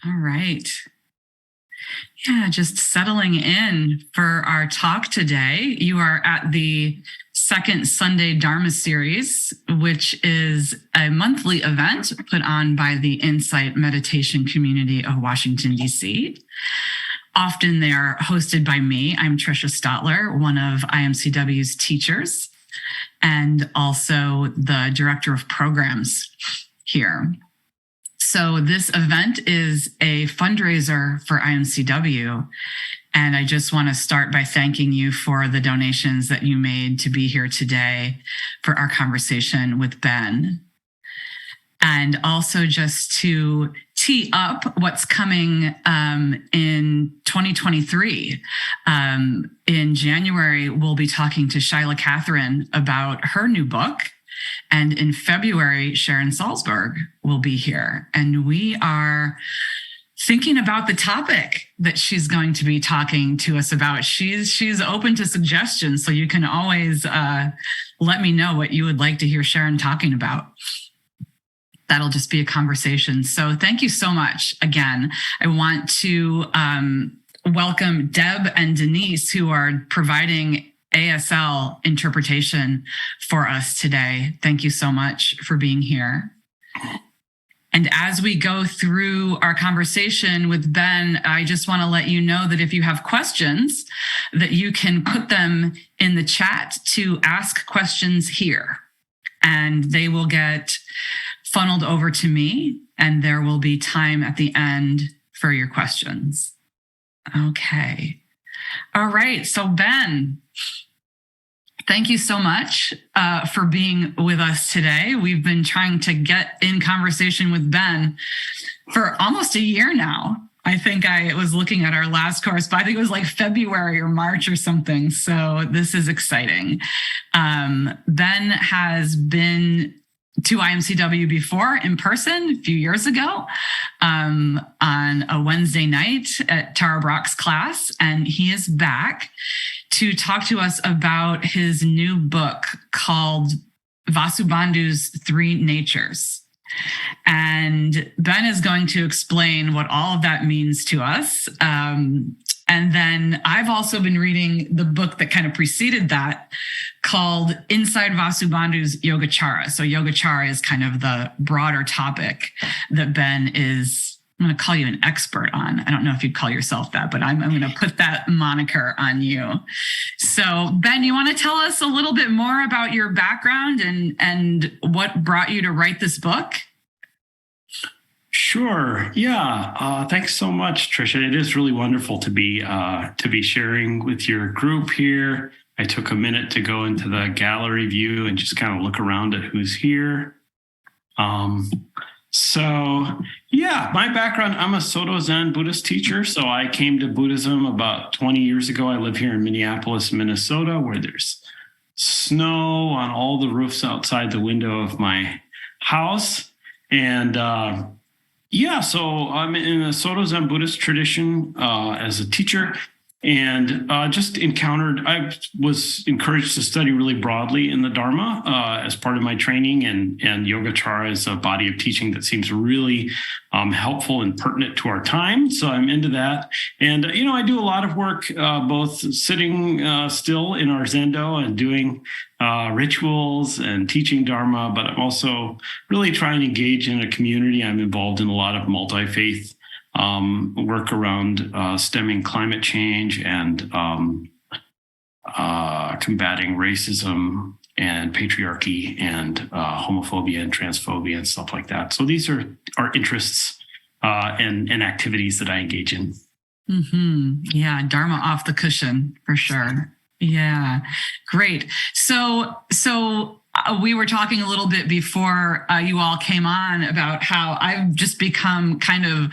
All right. Yeah, just settling in for our talk today. You are at the second Sunday Dharma series, which is a monthly event put on by the Insight Meditation Community of Washington, D.C. Often they are hosted by me. I'm Trisha Stotler, one of IMCW's teachers, and also the director of programs here. So this event is a fundraiser for IMCW, and I just want to start by thanking you for the donations that you made to be here today for our conversation with Ben. And also just to tee up what's coming in 2023. In January, we'll be talking to Shyla Catherine about her new book. And in February, Sharon Salzberg will be here. And we are thinking about the topic that she's going to be talking to us about. She's open to suggestions, so you can always let me know what you would like to hear Sharon talking about. That'll just be a conversation. So thank you so much. Again, I want to welcome Deb and Denise, who are providing ASL interpretation for us today. Thank you so much for being here. And as we go through our conversation with Ben, I just want to let you know that if you have questions, that you can put them in the chat to ask questions here, and they will get funneled over to me, and there will be time at the end for your questions. Okay. All right. So Ben, thank you so much for being with us today. We've been trying to get in conversation with Ben for almost a year now. I think I was looking at our last correspondence. I think it was like February or March or something. So this is exciting. Ben has been to IMCW before in person a few years ago on a Wednesday night at Tara Brock's class, and he is back to talk to us about his new book called Vasubandhu's Three Natures. And Ben is going to explain what all of that means to us. And then I've also been reading the book that kind of preceded that called Inside Vasubandhu's Yogacara. So Yogacara is kind of the broader topic that Ben is, I'm going to call you an expert on. I don't know if you'd call yourself that, but I'm going to put that moniker on you. So Ben, you want to tell us a little bit more about your background and what brought you to write this book? Sure. Yeah. Thanks so much, Trisha. It is really wonderful to be sharing with your group here. I took a minute to go into the gallery view and just kind of look around at who's here. So yeah, my background, I'm a Soto Zen Buddhist teacher. So I came to Buddhism about 20 years ago. I live here in Minneapolis, Minnesota, where there's snow on all the roofs outside the window of my house. And yeah, so I'm in a Soto Zen Buddhist tradition as a teacher, and I was encouraged to study really broadly in the Dharma as part of my training, and Yogacara is a body of teaching that seems really helpful and pertinent to our time. So I'm into that. And, I do a lot of work both sitting still in our Zendo and doing rituals and teaching Dharma, but I'm also really trying to engage in a community. I'm involved in a lot of multi-faith work around stemming climate change and combating racism and patriarchy and homophobia and transphobia and stuff like that. So these are our interests and activities that I engage in. Mm-hmm. Yeah, Dharma off the cushion for sure. Yeah, great. So we were talking a little bit before you all came on about how I've just become kind of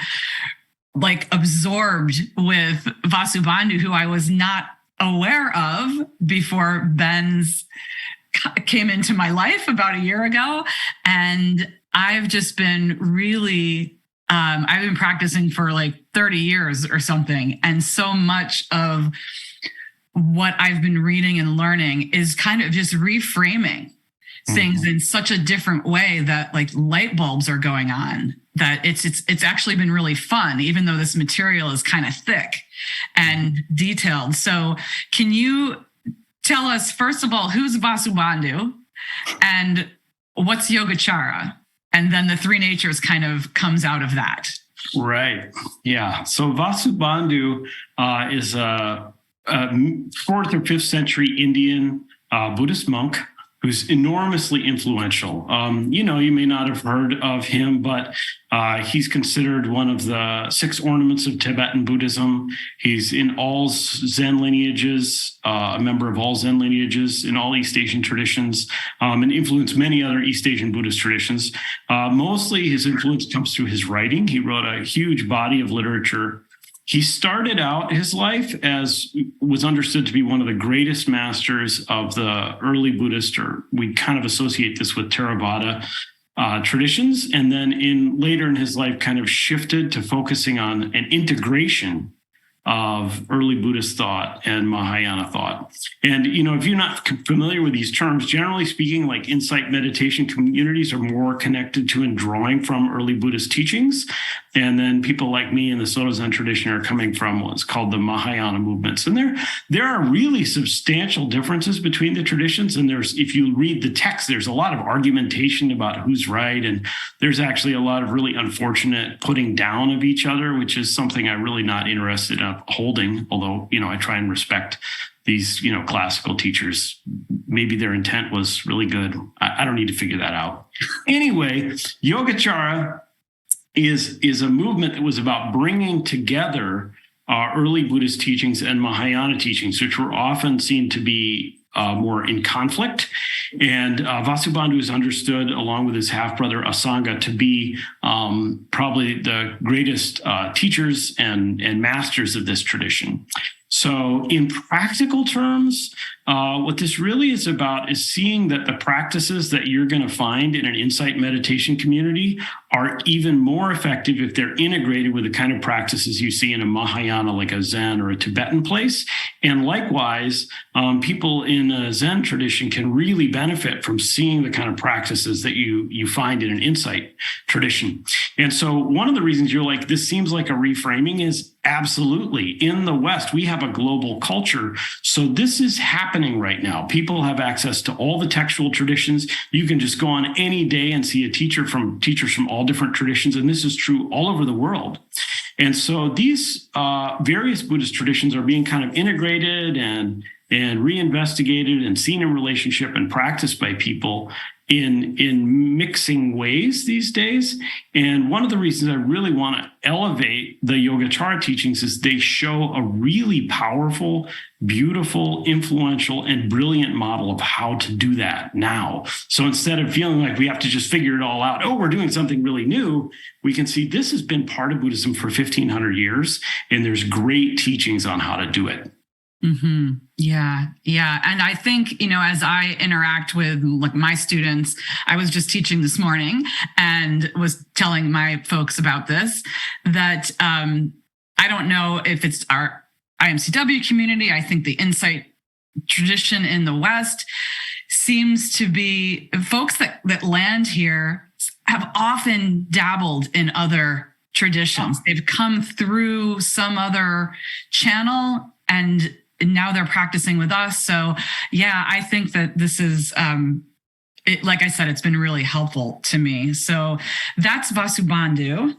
like absorbed with Vasubandhu, who I was not aware of before Ben's came into my life about a year ago. And I've just been really, I've been practicing for like 30 years or something. And so much of what I've been reading and learning is kind of just reframing things in such a different way that like light bulbs are going on that it's actually been really fun, even though this material is kind of thick and detailed. So can you tell us, first of all, who's Vasubandhu and what's Yogacara? And then the three natures kind of comes out of that. Right. Yeah. So Vasubandhu is a 4th or 5th century Indian Buddhist monk who's enormously influential. You may not have heard of him, but he's considered one of the 6 ornaments of Tibetan Buddhism. He's in all Zen lineages, a member of all Zen lineages in all East Asian traditions, and influenced many other East Asian Buddhist traditions. Mostly his influence comes through his writing. He wrote a huge body of literature. He started out his life as was understood to be one of the greatest masters of the early Buddhist, or we kind of associate this with Theravada traditions. And then later in his life kind of shifted to focusing on an integration of early Buddhist thought and Mahayana thought. And, if you're not familiar with these terms, generally speaking, like insight meditation communities are more connected to and drawing from early Buddhist teachings. And then people like me in the Soto Zen tradition are coming from what's called the Mahayana movements. And there are really substantial differences between the traditions. And if you read the text, there's a lot of argumentation about who's right. And there's actually a lot of really unfortunate putting down of each other, which is something I'm really not interested in holding, although, I try and respect these, classical teachers. Maybe their intent was really good. I don't need to figure that out. Anyway, Yogacara is a movement that was about bringing together early Buddhist teachings and Mahayana teachings, which were often seen to be more in conflict. And Vasubandhu is understood, along with his half-brother Asanga, to be probably the greatest teachers and masters of this tradition. So in practical terms, what this really is about is seeing that the practices that you're going to find in an insight meditation community are even more effective if they're integrated with the kind of practices you see in a Mahayana, like a Zen or a Tibetan place. And likewise, people in a Zen tradition can really benefit from seeing the kind of practices that you find in an insight tradition. And so one of the reasons you're like, this seems like a reframing is absolutely. In the West, we have a global culture. So this is happening right now. People have access to all the textual traditions. You can just go on any day and see teachers from all different traditions. And this is true all over the world. And so these various Buddhist traditions are being kind of integrated and reinvestigated and seen in relationship and practiced by people in mixing ways these days. And one of the reasons I really want to elevate the Yogacara teachings is they show a really powerful, beautiful, influential, and brilliant model of how to do that now. So instead of feeling like we have to just figure it all out, we're doing something really new, we can see this has been part of Buddhism for 1,500 years, and there's great teachings on how to do it. Mm-hmm. Yeah. And I think, as I interact with my students, I was just teaching this morning and was telling my folks about this, that I don't know if it's our IMCW community. I think the insight tradition in the West seems to be folks that land here have often dabbled in other traditions. They've come through some other channel and now they're practicing with us. So yeah, I think that this is, like I said, it's been really helpful to me. So that's Vasubandhu.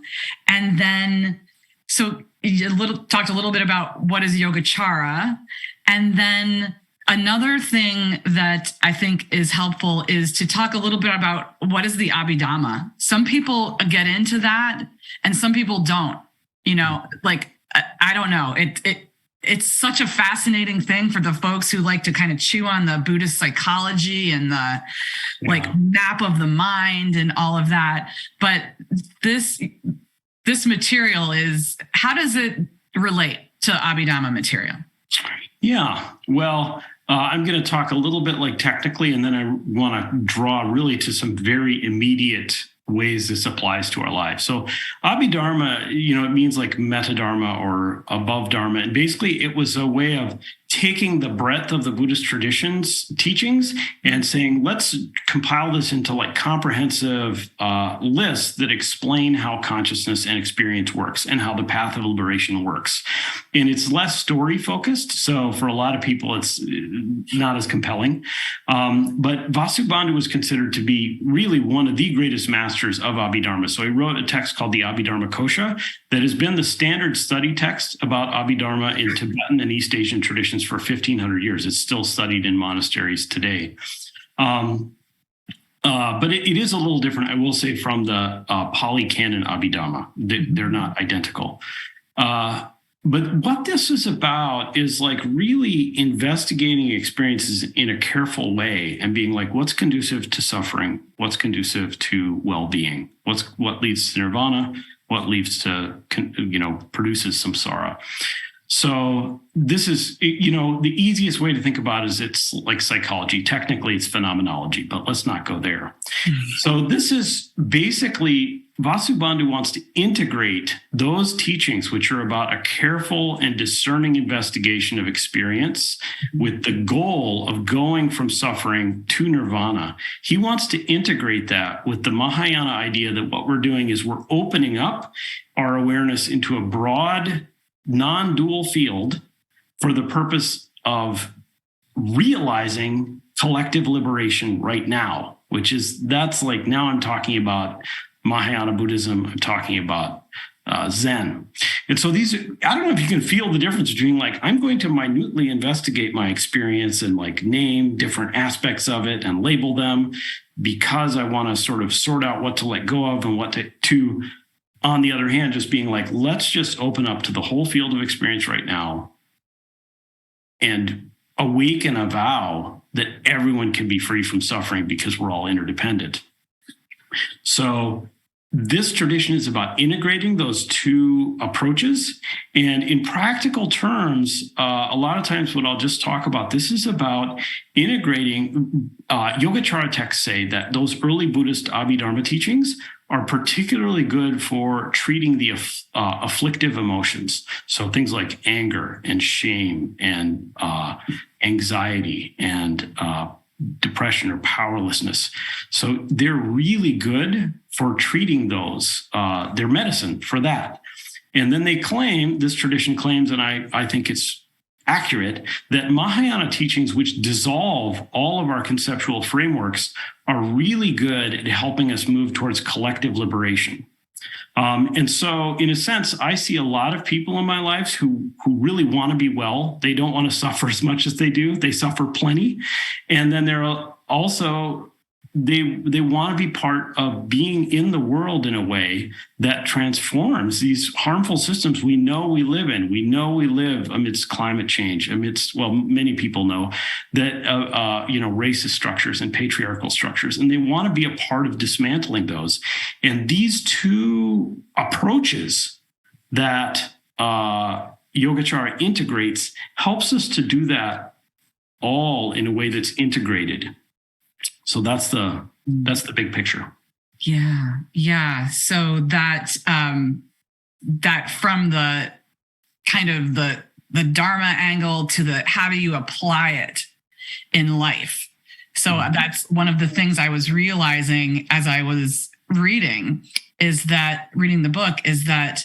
And then, so you talked a little bit about what is Yogacara. And then another thing that I think is helpful is to talk a little bit about what is the Abhidhamma. Some people get into that and some people don't, I don't know. It's such a fascinating thing for the folks who like to kind of chew on the Buddhist psychology and the map of the mind and all of that. But this material how does it relate to Abhidhamma material? Yeah, well, I'm going to talk a little bit technically, and then I want to draw really to some very immediate ways this applies to our lives. So Abhidharma, it means like metadharma or above dharma. And basically it was a way of taking the breadth of the Buddhist tradition's teachings and saying, let's compile this into like comprehensive lists that explain how consciousness and experience works and how the path of liberation works. And it's less story focused. So for a lot of people, it's not as compelling. But Vasubandhu was considered to be really one of the greatest masters of Abhidharma. So he wrote a text called the Abhidharma Kosha that has been the standard study text about Abhidharma in Tibetan and East Asian traditions for 1,500 years. It's still studied in monasteries today. But it is a little different, I will say, from the Pali Canon Abhidharma. They're not identical. But what this is about is like really investigating experiences in a careful way and being like, what's conducive to suffering? What's conducive to well-being? What leads to nirvana? What leads to, produces samsara? So this is, the easiest way to think about it is it's like psychology. Technically, it's phenomenology, but let's not go there. So this is basically, Vasubandhu wants to integrate those teachings, which are about a careful and discerning investigation of experience with the goal of going from suffering to nirvana. He wants to integrate that with the Mahayana idea that what we're doing is we're opening up our awareness into a broad, non-dual field for the purpose of realizing collective liberation right now, that's like, now I'm talking about Mahayana Buddhism, I'm talking about Zen. And so I don't know if you can feel the difference between like, I'm going to minutely investigate my experience and like name different aspects of it and label them because I want to sort of sort out what to let go of and what to on the other hand, just being like, let's just open up to the whole field of experience right now and awaken a vow that everyone can be free from suffering because we're all interdependent. So this tradition is about integrating those two approaches. And in practical terms, a lot of times what I'll just talk about, this is about integrating, Yogacara texts say that those early Buddhist Abhidharma teachings are particularly good for treating the afflictive emotions. So things like anger and shame and anxiety and depression or powerlessness. So they're really good for treating those. They're medicine for that. And then this tradition claims, and I think it's accurate, that Mahayana teachings, which dissolve all of our conceptual frameworks, are really good at helping us move towards collective liberation. And so in a sense, I see a lot of people in my life who really want to be well. They don't want to suffer as much as they do. They suffer plenty. And then there are also, they want to be part of being in the world in a way that transforms these harmful systems we know we live in. We know we live amidst climate change, many people know that, racist structures and patriarchal structures, and they want to be a part of dismantling those. And these two approaches that Yogacara integrates helps us to do that all in a way that's integrated. So that's the big picture. Yeah. So that from the kind of the Dharma angle to the how do you apply it in life. So that's one of the things I was realizing as I was reading the book is that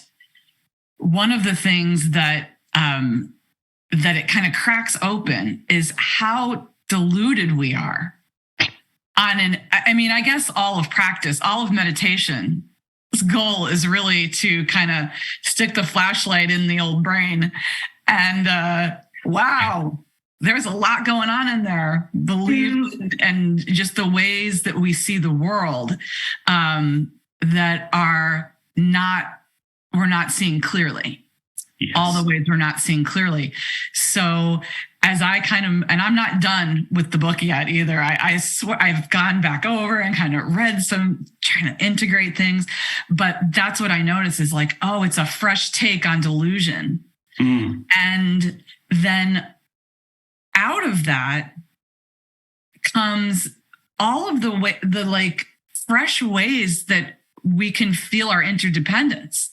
one of the things that it kind of cracks open is how deluded we are. I guess all of practice, all of meditation, its goal is really to kind of stick the flashlight in the old brain and wow, there's a lot going on in there. Belief and just the ways that we see the world that we're not seeing clearly. Yes. All the ways we're not seeing clearly. So as and I'm not done with the book yet either. I swear I've gone back over and kind of read trying to integrate things, but that's what I notice is like, oh, it's a fresh take on delusion. And then out of that comes all of the fresh ways that we can feel our interdependence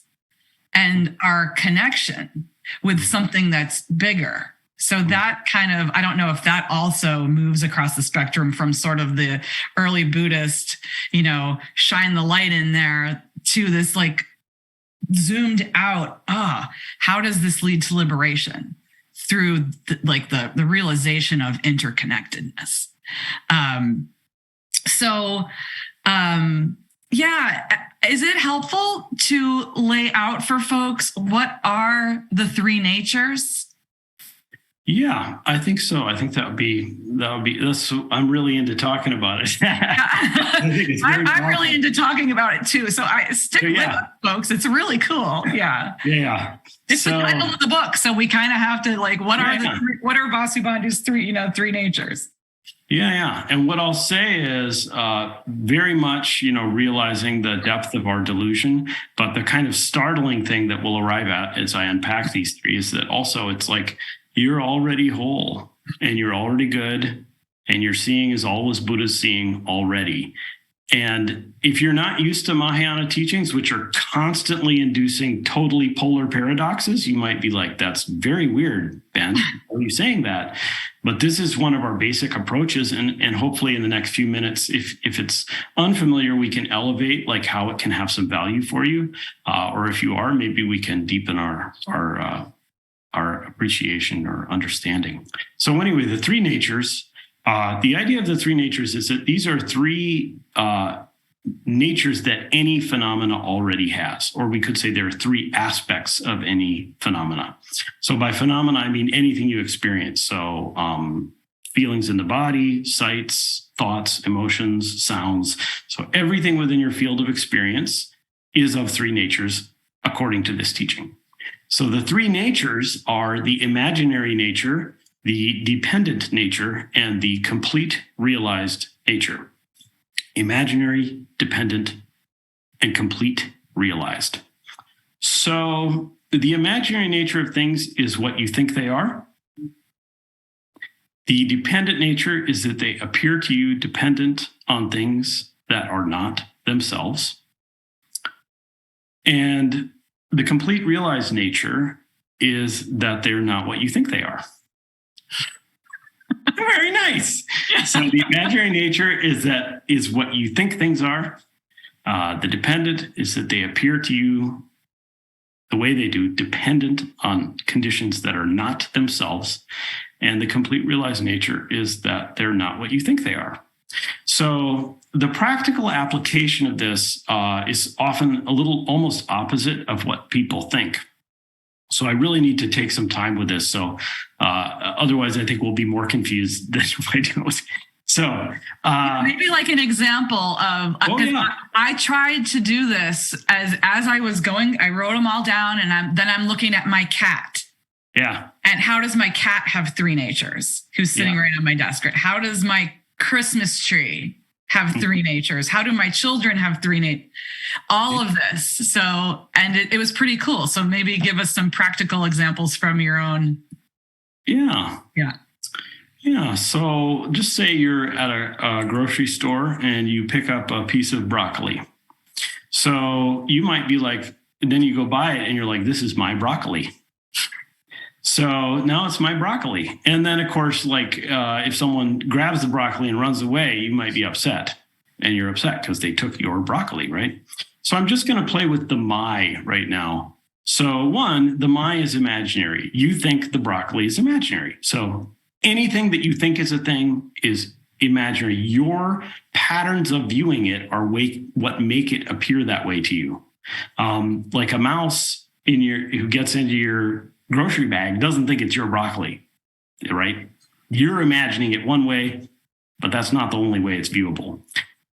and our connection with something that's bigger. So that kind of, I don't know if that also moves across the spectrum from sort of the early Buddhist, shine the light in there to this like zoomed out, how does this lead to liberation through the realization of interconnectedness? Is it helpful to lay out for folks what are the three natures? Yeah, I think so. I think that would be, I'm really into talking about it. I'm really into talking about it too. So I stick with it, folks. It's really cool. Yeah. Yeah. It's the title of the book. So we kind of have to what are Vasubandhu's three natures? Yeah. And what I'll say is very much, realizing the depth of our delusion, but the kind of startling thing that we'll arrive at as I unpack these three is that also it's like, you're already whole and you're already good and you're seeing as all was Buddha's seeing already. And if you're not used to Mahayana teachings, which are constantly inducing totally polar paradoxes, you might be like, that's very weird, Ben. Why are you saying that? But this is one of our basic approaches. And hopefully in the next few minutes, if it's unfamiliar, we can elevate like how it can have some value for you. Or if you are, maybe we can deepen our appreciation or understanding. So anyway, the three natures, the idea of the three natures is that these are three natures that any phenomena already has, or we could say there are three aspects of any phenomena. So by phenomena, I mean anything you experience. So feelings in the body, sights, thoughts, emotions, sounds. So everything within your field of experience is of three natures, according to this teaching. So the three natures are the imaginary nature, the dependent nature, and the complete realized nature. Imaginary, dependent, and complete realized. So the imaginary nature of things is what you think they are. The dependent nature is that they appear to you dependent on things that are not themselves. And the complete realized nature is that they're not what you think they are. Very nice. So the imaginary nature is what you think things are. The dependent is that they appear to you the way they do, dependent on conditions that are not themselves. And the complete realized nature is that they're not what you think they are. So the practical application of this is often a little almost opposite of what people think. So I really need to take some time with this. So otherwise, I think we'll be more confused than if I don't. So maybe like an example of, I tried to do this as I was going, I wrote them all down, and I'm looking at my cat. Yeah. And how does my cat have three natures? Who's sitting right on my desk? Right? How does my Christmas tree have three natures? How do my children have three natures? All of this. So, and it was pretty cool. So maybe give us some practical examples from your own. Yeah. Yeah. Yeah. So just say you're at a grocery store and you pick up a piece of broccoli. So you might be like, and then you go buy it and you're like, this is my broccoli. So now it's my broccoli. And then, of course, if someone grabs the broccoli and runs away, you might be upset. And you're upset because they took your broccoli, right? So I'm just going to play with the my right now. So one, the my is imaginary. You think the broccoli is imaginary. So anything that you think is a thing is imaginary. Your patterns of viewing it are what make it appear that way to you. Like a mouse who gets into your grocery bag doesn't think it's your broccoli, right? You're imagining it one way, but that's not the only way it's viewable.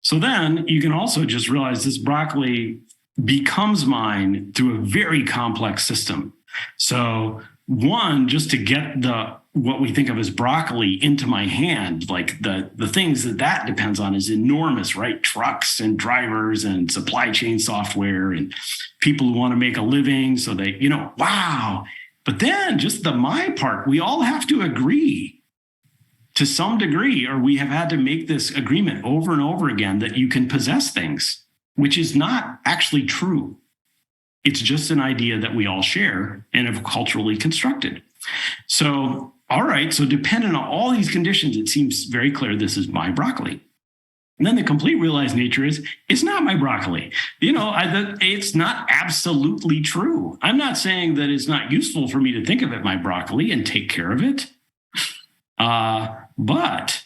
So then you can also just realize this broccoli becomes mine through a very complex system. So one, just to get what we think of as broccoli into my hand, like the things that depends on is enormous, right? Trucks and drivers and supply chain software and people who want to make a living. So they, wow. But then just the my part, we all have to agree to some degree, or we have had to make this agreement over and over again that you can possess things, which is not actually true. It's just an idea that we all share and have culturally constructed. So all right, so dependent on all these conditions, it seems very clear this is my broccoli. And then the complete realized nature is, it's not my broccoli. It's not absolutely true. I'm not saying that it's not useful for me to think of it my broccoli and take care of it. But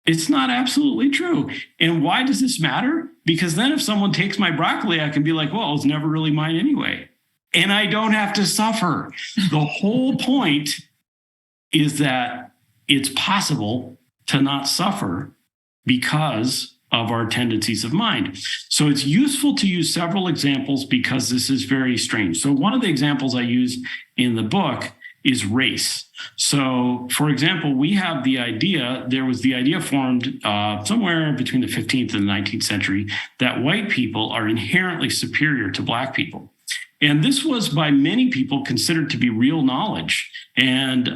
it's not absolutely true. And why does this matter? Because then if someone takes my broccoli, I can be like, well, it's never really mine anyway. And I don't have to suffer. The whole point is that it's possible to not suffer because of our tendencies of mind. So it's useful to use several examples because this is very strange. So one of the examples I use in the book is race. So, for example, we have there was the idea formed somewhere between the 15th and the 19th century that white people are inherently superior to Black people. And this was by many people considered to be real knowledge. And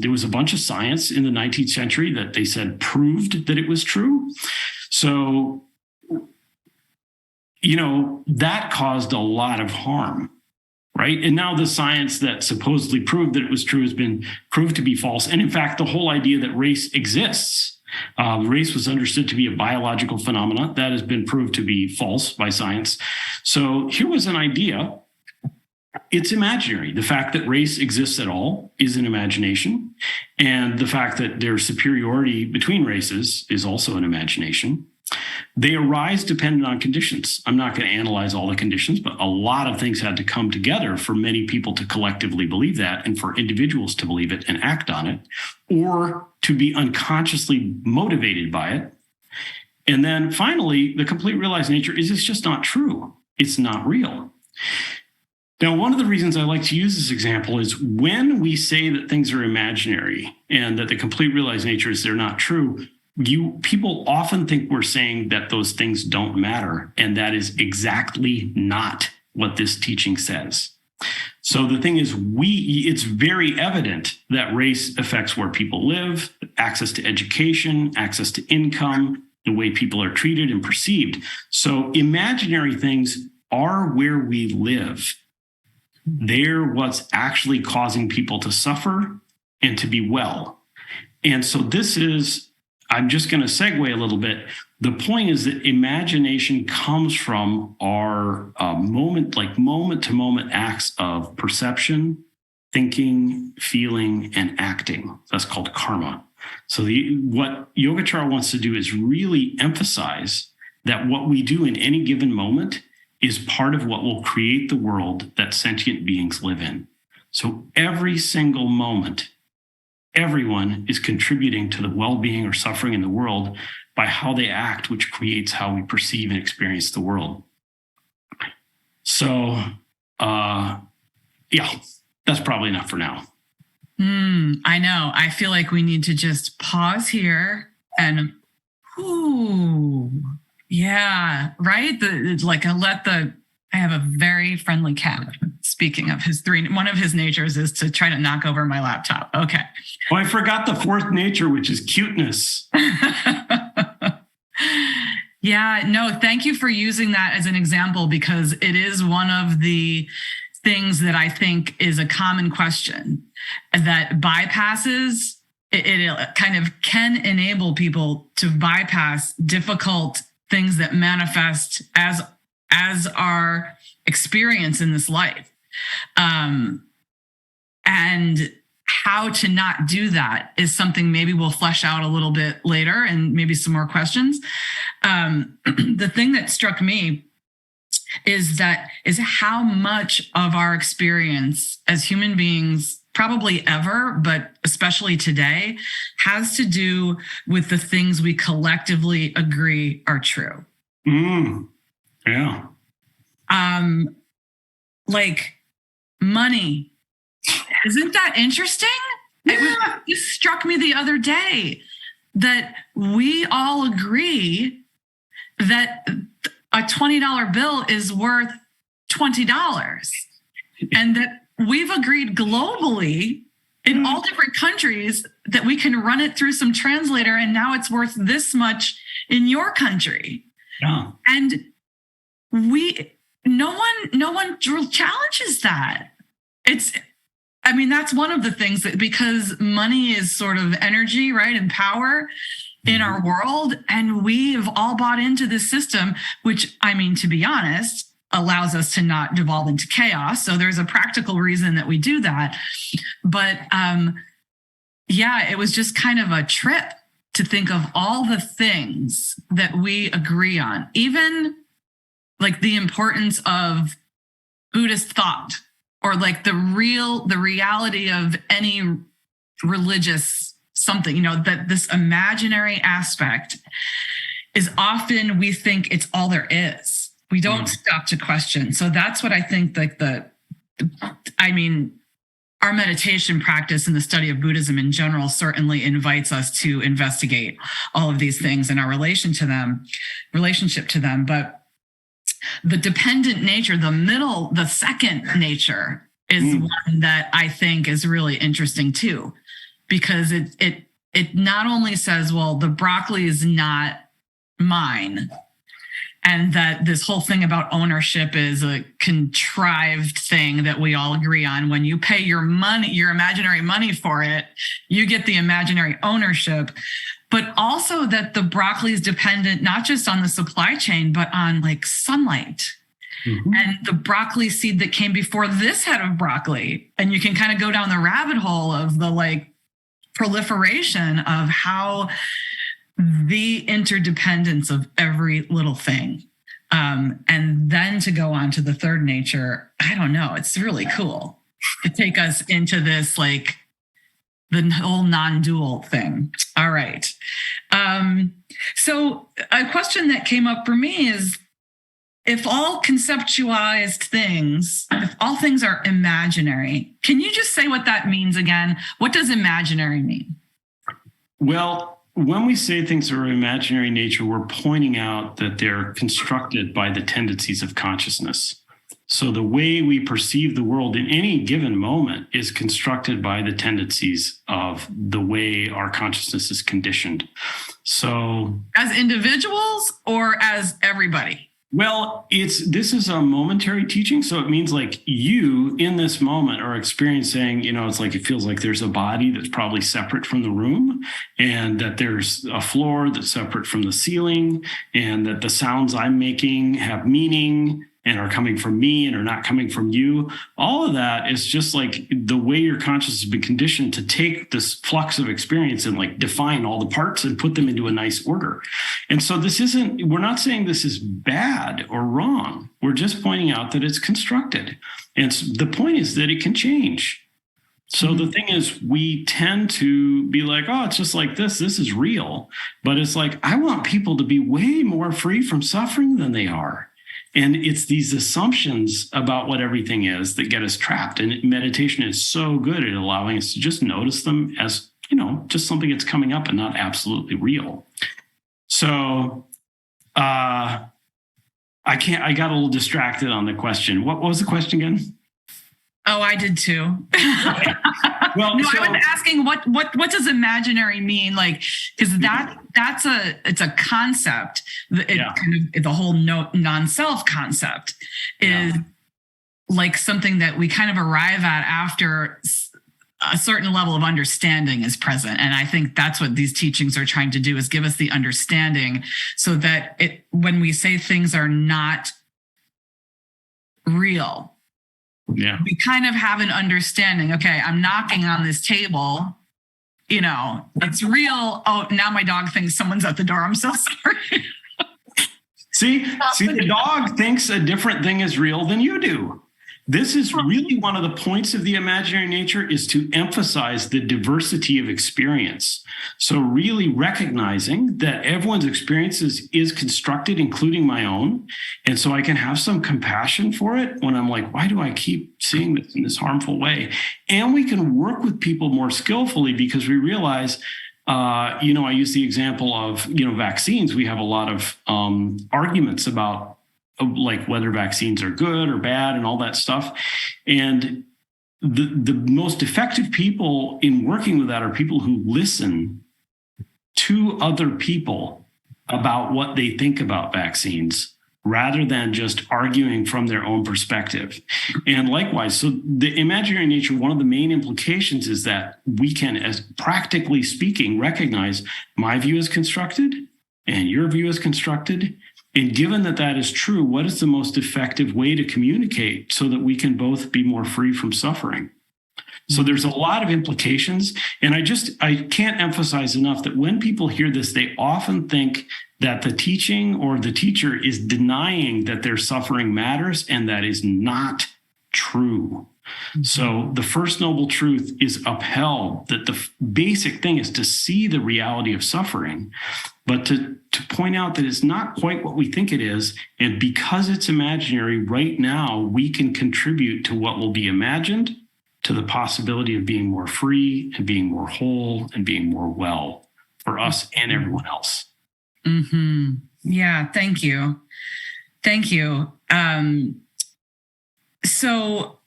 there was a bunch of science in the 19th century that they said proved that it was true. So, that caused a lot of harm, right? And now the science that supposedly proved that it was true has been proved to be false. And in fact, the whole idea that race exists, race was understood to be a biological phenomenon that has been proved to be false by science. So here was an idea. It's imaginary. The fact that race exists at all is an imagination. And the fact that there's superiority between races is also an imagination. They arise dependent on conditions. I'm not going to analyze all the conditions, but a lot of things had to come together for many people to collectively believe that and for individuals to believe it and act on it, or to be unconsciously motivated by it. And then finally, the complete realized nature is it's just not true. It's not real. Now, one of the reasons I like to use this example is when we say that things are imaginary and that the complete realized nature is they're not true, people often think we're saying that those things don't matter. And that is exactly not what this teaching says. So the thing is, it's very evident that race affects where people live, access to education, access to income, the way people are treated and perceived. So imaginary things are where we live. They're what's actually causing people to suffer and to be well. And so I'm just going to segue a little bit. The point is that imagination comes from our moment to moment acts of perception, thinking, feeling, and acting. That's called karma. So what Yogacara wants to do is really emphasize that what we do in any given moment is part of what will create the world that sentient beings live in. So every single moment, everyone is contributing to the well-being or suffering in the world by how they act, which creates how we perceive and experience the world. So, that's probably enough for now. I know. I feel like we need to just pause here and, yeah, right? I have a very friendly cat. Speaking of one of his natures is to try to knock over my laptop. Okay. Oh, I forgot the fourth nature, which is cuteness. Yeah, no, thank you for using that as an example, because it is one of the things that I think is a common question that bypasses, it kind of can enable people to bypass difficult things that manifest as our experience in this life. And how to not do that is something maybe we'll flesh out a little bit later and maybe some more questions. The thing that struck me is how much of our experience as human beings, probably ever, but especially today, has to do with the things we collectively agree are true. Yeah. Like money. Isn't that interesting? Yeah. It struck me the other day that we all agree that a $20 bill is worth $20, and that we've agreed globally in all different countries that we can run it through some translator and now it's worth this much in your country. Yeah. And no one challenges that. I mean, that's one of the things that, because money is sort of energy, right, and power in our world. And we've all bought into this system, which, I mean, to be honest, allows us to not devolve into chaos. So there's a practical reason that we do that. But yeah, it was just kind of a trip to think of all the things that we agree on, even like the importance of Buddhist thought, or like the reality of any religious something, that this imaginary aspect is often, we think it's all there is. We don't stop to question. So that's what I think, like our meditation practice and the study of Buddhism in general certainly invites us to investigate all of these things and our relationship to them. But the dependent nature, the second nature, is one that I think is really interesting too, because it not only says, well, the broccoli is not mine, and that this whole thing about ownership is a contrived thing that we all agree on. When you pay your money, your imaginary money for it, you get the imaginary ownership. But also that the broccoli is dependent not just on the supply chain, but on like sunlight. And the broccoli seed that came before this head of broccoli. And you can kind of go down the rabbit hole of the like proliferation of how the interdependence of every little thing. And then to go on to the third nature, I don't know, it's really cool to take us into this, like, the whole non-dual thing. All right. So a question that came up for me is, if all conceptualized things, if all things are imaginary, can you just say what that means again? What does imaginary mean? Well, when we say things are imaginary nature, we're pointing out that they're constructed by the tendencies of consciousness. So the way we perceive the world in any given moment is constructed by the tendencies of the way our consciousness is conditioned. So as individuals or as everybody? Well, this is a momentary teaching. So it means like you in this moment are experiencing, it's like it feels like there's a body that's probably separate from the room, and that there's a floor that's separate from the ceiling, and that the sounds I'm making have meaning and are coming from me and are not coming from you. All of that is just like the way your consciousness has been conditioned to take this flux of experience and like define all the parts and put them into a nice order. And so we're not saying this is bad or wrong. We're just pointing out that it's constructed. And the point is that it can change. So the thing is, we tend to be like, oh, it's just like this is real. But it's like, I want people to be way more free from suffering than they are. And it's these assumptions about what everything is that get us trapped. And meditation is so good at allowing us to just notice them as, just something that's coming up and not absolutely real. So I got a little distracted on the question. What was the question again? Oh, I did too. Well, no, I was asking what does imaginary mean? Like, because it's a concept. The whole non-self concept is like something that we kind of arrive at after a certain level of understanding is present. And I think that's what these teachings are trying to do, is give us the understanding so that when we say things are not real, we kind of have an understanding. Okay, I'm knocking on this table. It's real. Oh, now my dog thinks someone's at the door. I'm so sorry. See, the dog thinks a different thing is real than you do. This is really one of the points of the imaginary nature, is to emphasize the diversity of experience. So really recognizing that everyone's experience is constructed, including my own. And so I can have some compassion for it when I'm like, why do I keep seeing this in this harmful way? And we can work with people more skillfully because we realize, I use the example of, vaccines. We have a lot of arguments about like whether vaccines are good or bad and all that stuff. And the most effective people in working with that are people who listen to other people about what they think about vaccines, rather than just arguing from their own perspective. And likewise, so the imaginary nature, one of the main implications is that we can, as practically speaking, recognize my view is constructed and your view is constructed. And given that that is true, what is the most effective way to communicate so that we can both be more free from suffering? So there's a lot of implications. And I can't emphasize enough that when people hear this, they often think that the teaching or the teacher is denying that their suffering matters, and that is not true. So the first noble truth is upheld, that the basic thing is to see the reality of suffering, but to point out that it's not quite what we think it is. And because it's imaginary right now, we can contribute to what will be imagined, to the possibility of being more free and being more whole and being more well for us and everyone else. Mm-hmm. Yeah, thank you. Thank you. So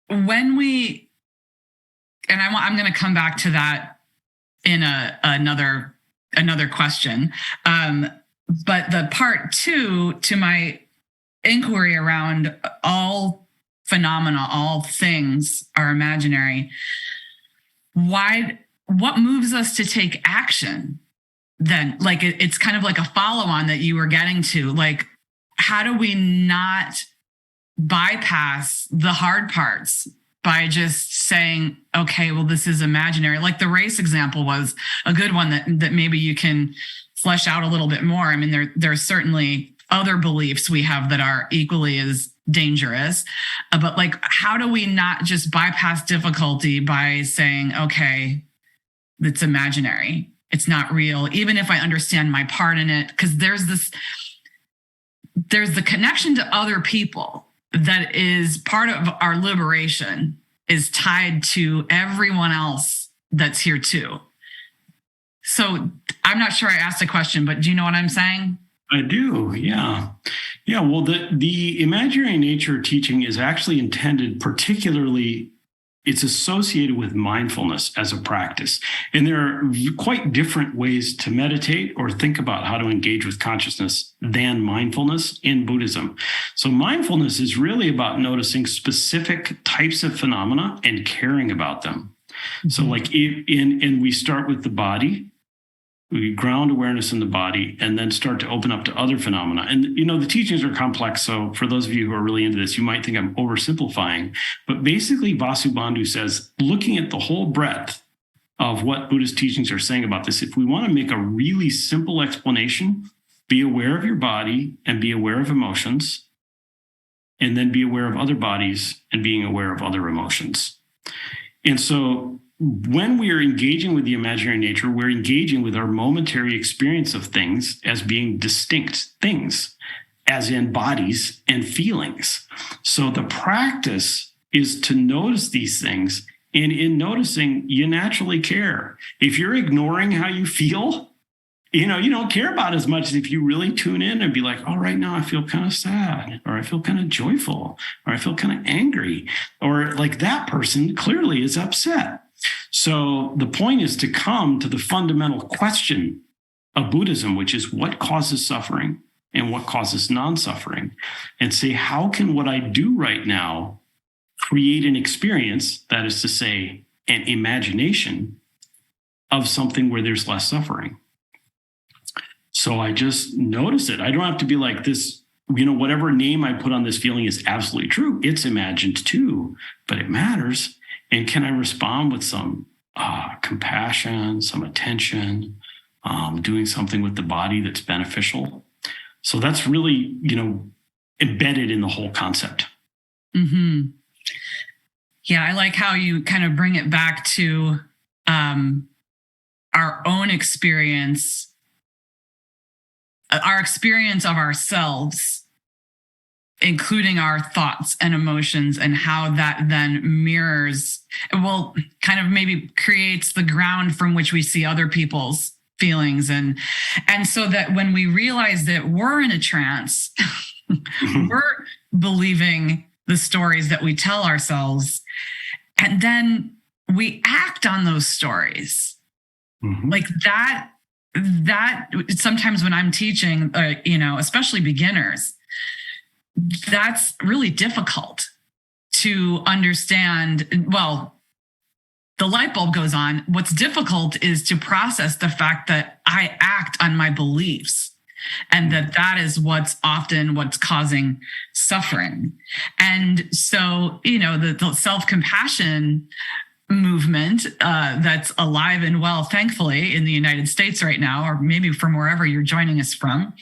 when we, and I'm going to come back to that in another question. But the part two to my inquiry around all phenomena, all things are imaginary. What moves us to take action then? Like it's kind of like a follow-on that you were getting to. Like, how do we not bypass the hard parts by just saying, okay, well, this is imaginary? Like the race example was a good one that maybe you can flesh out a little bit more. I mean, there's certainly other beliefs we have that are equally as dangerous, but like, how do we not just bypass difficulty by saying, okay, it's imaginary, it's not real, even if I understand my part in it? Because there's the connection to other people that is part of our liberation, is tied to everyone else that's here too. So I'm not sure I asked a question, but do you know what I'm saying? I do, yeah. Yeah, well, the imaginary nature teaching is actually intended, particularly, it's associated with mindfulness as a practice. And there are quite different ways to meditate or think about how to engage with consciousness than mindfulness in Buddhism. So mindfulness is really about noticing specific types of phenomena and caring about them. Mm-hmm. So like and we start with the body. We ground awareness in the body and then start to open up to other phenomena. And, the teachings are complex. So for those of you who are really into this, you might think I'm oversimplifying. But basically, Vasubandhu says, looking at the whole breadth of what Buddhist teachings are saying about this, if we want to make a really simple explanation, be aware of your body and be aware of emotions, and then be aware of other bodies and being aware of other emotions. And so when we are engaging with the imaginary nature, we're engaging with our momentary experience of things as being distinct things, as in bodies and feelings. So the practice is to notice these things. And in noticing, you naturally care. If you're ignoring how you feel, you don't care about as much as if you really tune in and be like, oh, right now I feel kind of sad, or I feel kind of joyful, or I feel kind of angry, or like that person clearly is upset. So the point is to come to the fundamental question of Buddhism, which is what causes suffering and what causes non-suffering, and say, how can what I do right now create an experience, that is to say, an imagination of something where there's less suffering? So I just notice it. I don't have to be like this, whatever name I put on this feeling is absolutely true. It's imagined too, but it matters. And can I respond with some compassion, some attention, doing something with the body that's beneficial? So that's really, embedded in the whole concept. Mm-hmm. Yeah, I like how you kind of bring it back to our own experience, our experience of ourselves, including our thoughts and emotions, and how that then mirrors, kind of maybe creates the ground from which we see other people's feelings. And so that when we realize that we're in a trance, we're believing the stories that we tell ourselves, and then we act on those stories. Mm-hmm. Like that sometimes when I'm teaching, especially beginners, that's really difficult to understand. Well, the light bulb goes on. What's difficult is to process the fact that I act on my beliefs, and that is what's causing suffering. And so, the self-compassion movement that's alive and well, thankfully, in the United States right now, or maybe from wherever you're joining us from,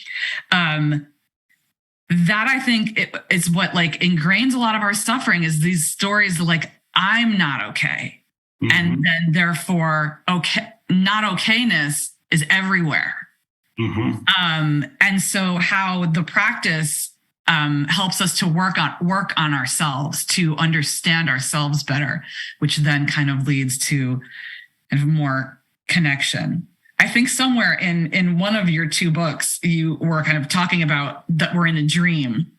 that I think is what ingrains a lot of our suffering, is these stories like, I'm not okay. Mm-hmm. And then therefore, not okayness is everywhere. Mm-hmm. And so how the practice helps us to work on ourselves, to understand ourselves better, which then kind of leads to kind of more connection. I think somewhere in one of your two books, you were kind of talking about that we're in a dream.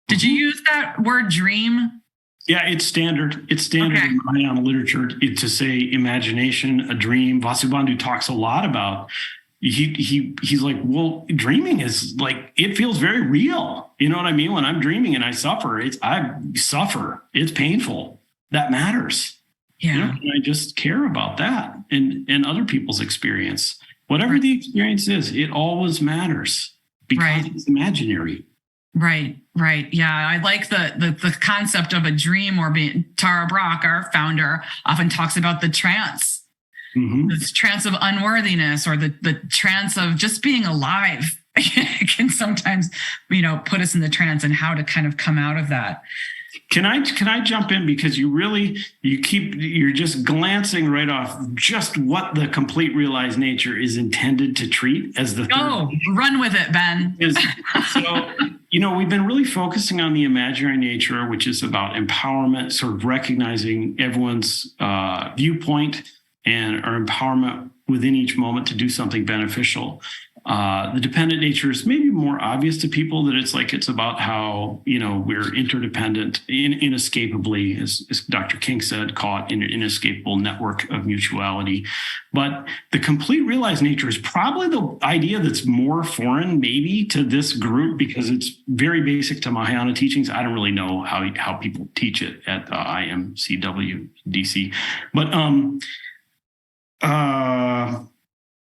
Did you use that word dream? Yeah, it's standard. It's standard in Mahayana literature to say imagination, a dream. Vasubandhu talks a lot about. He's like, well, dreaming is like, it feels very real. You know what I mean? When I'm dreaming and I suffer, I suffer. It's painful. That matters. Yeah. And I just care about that and other people's experience. Whatever the experience is, it always matters because it's imaginary. Right. Yeah. I like the concept of a dream, or Tara Brach, our founder, often talks about the trance. Mm-hmm. This trance of unworthiness, or the trance of just being alive can sometimes, put us in the trance, and how to kind of come out of that. Can I jump in, because you're just glancing right off just what the complete realized nature is intended to treat as the third. Run with it, Ben. So, we've been really focusing on the imaginary nature, which is about empowerment, sort of recognizing everyone's viewpoint and our empowerment within each moment to do something beneficial. The dependent nature is maybe more obvious to people, that it's about how, we're interdependent, inescapably, as Dr. King said, caught in an inescapable network of mutuality. But the complete realized nature is probably the idea that's more foreign maybe to this group, because it's very basic to Mahayana teachings. I don't really know how people teach it at IMCW DC. But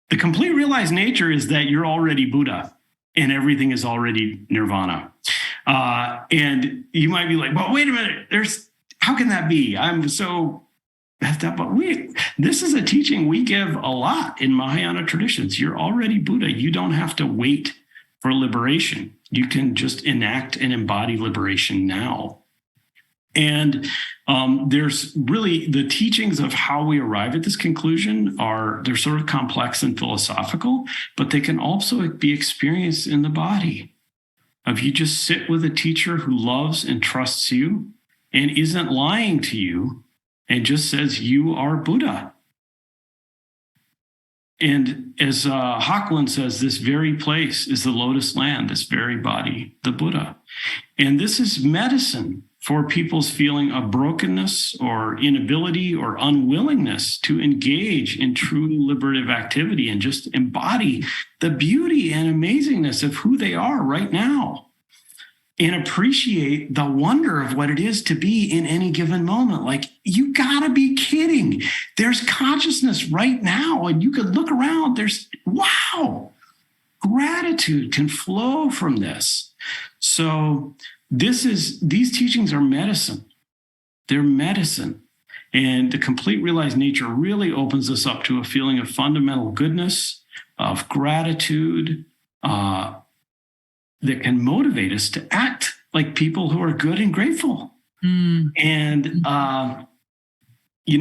the complete realized nature is that you're already Buddha and everything is already nirvana. And you might be like, well, wait a minute, how can that be? I'm so messed up. But this is a teaching we give a lot in Mahayana traditions. You're already Buddha. You don't have to wait for liberation. You can just enact and embody liberation now. And there's really the teachings of how we arrive at this conclusion they're sort of complex and philosophical, but they can also be experienced in the body. If you just sit with a teacher who loves and trusts you and isn't lying to you and just says, you are Buddha. And as Hakuin says, this very place is the lotus land, this very body, the Buddha. And this is medicine for people's feeling of brokenness or inability or unwillingness to engage in true liberative activity and just embody the beauty and amazingness of who they are right now and appreciate the wonder of what it is to be in any given moment. Like, you gotta be kidding. There's consciousness right now, and you could look around. Wow, gratitude can flow from this. So these teachings are medicine. They're medicine. And the complete realized nature really opens us up to a feeling of fundamental goodness, of gratitude, that can motivate us to act like people who are good and grateful. And,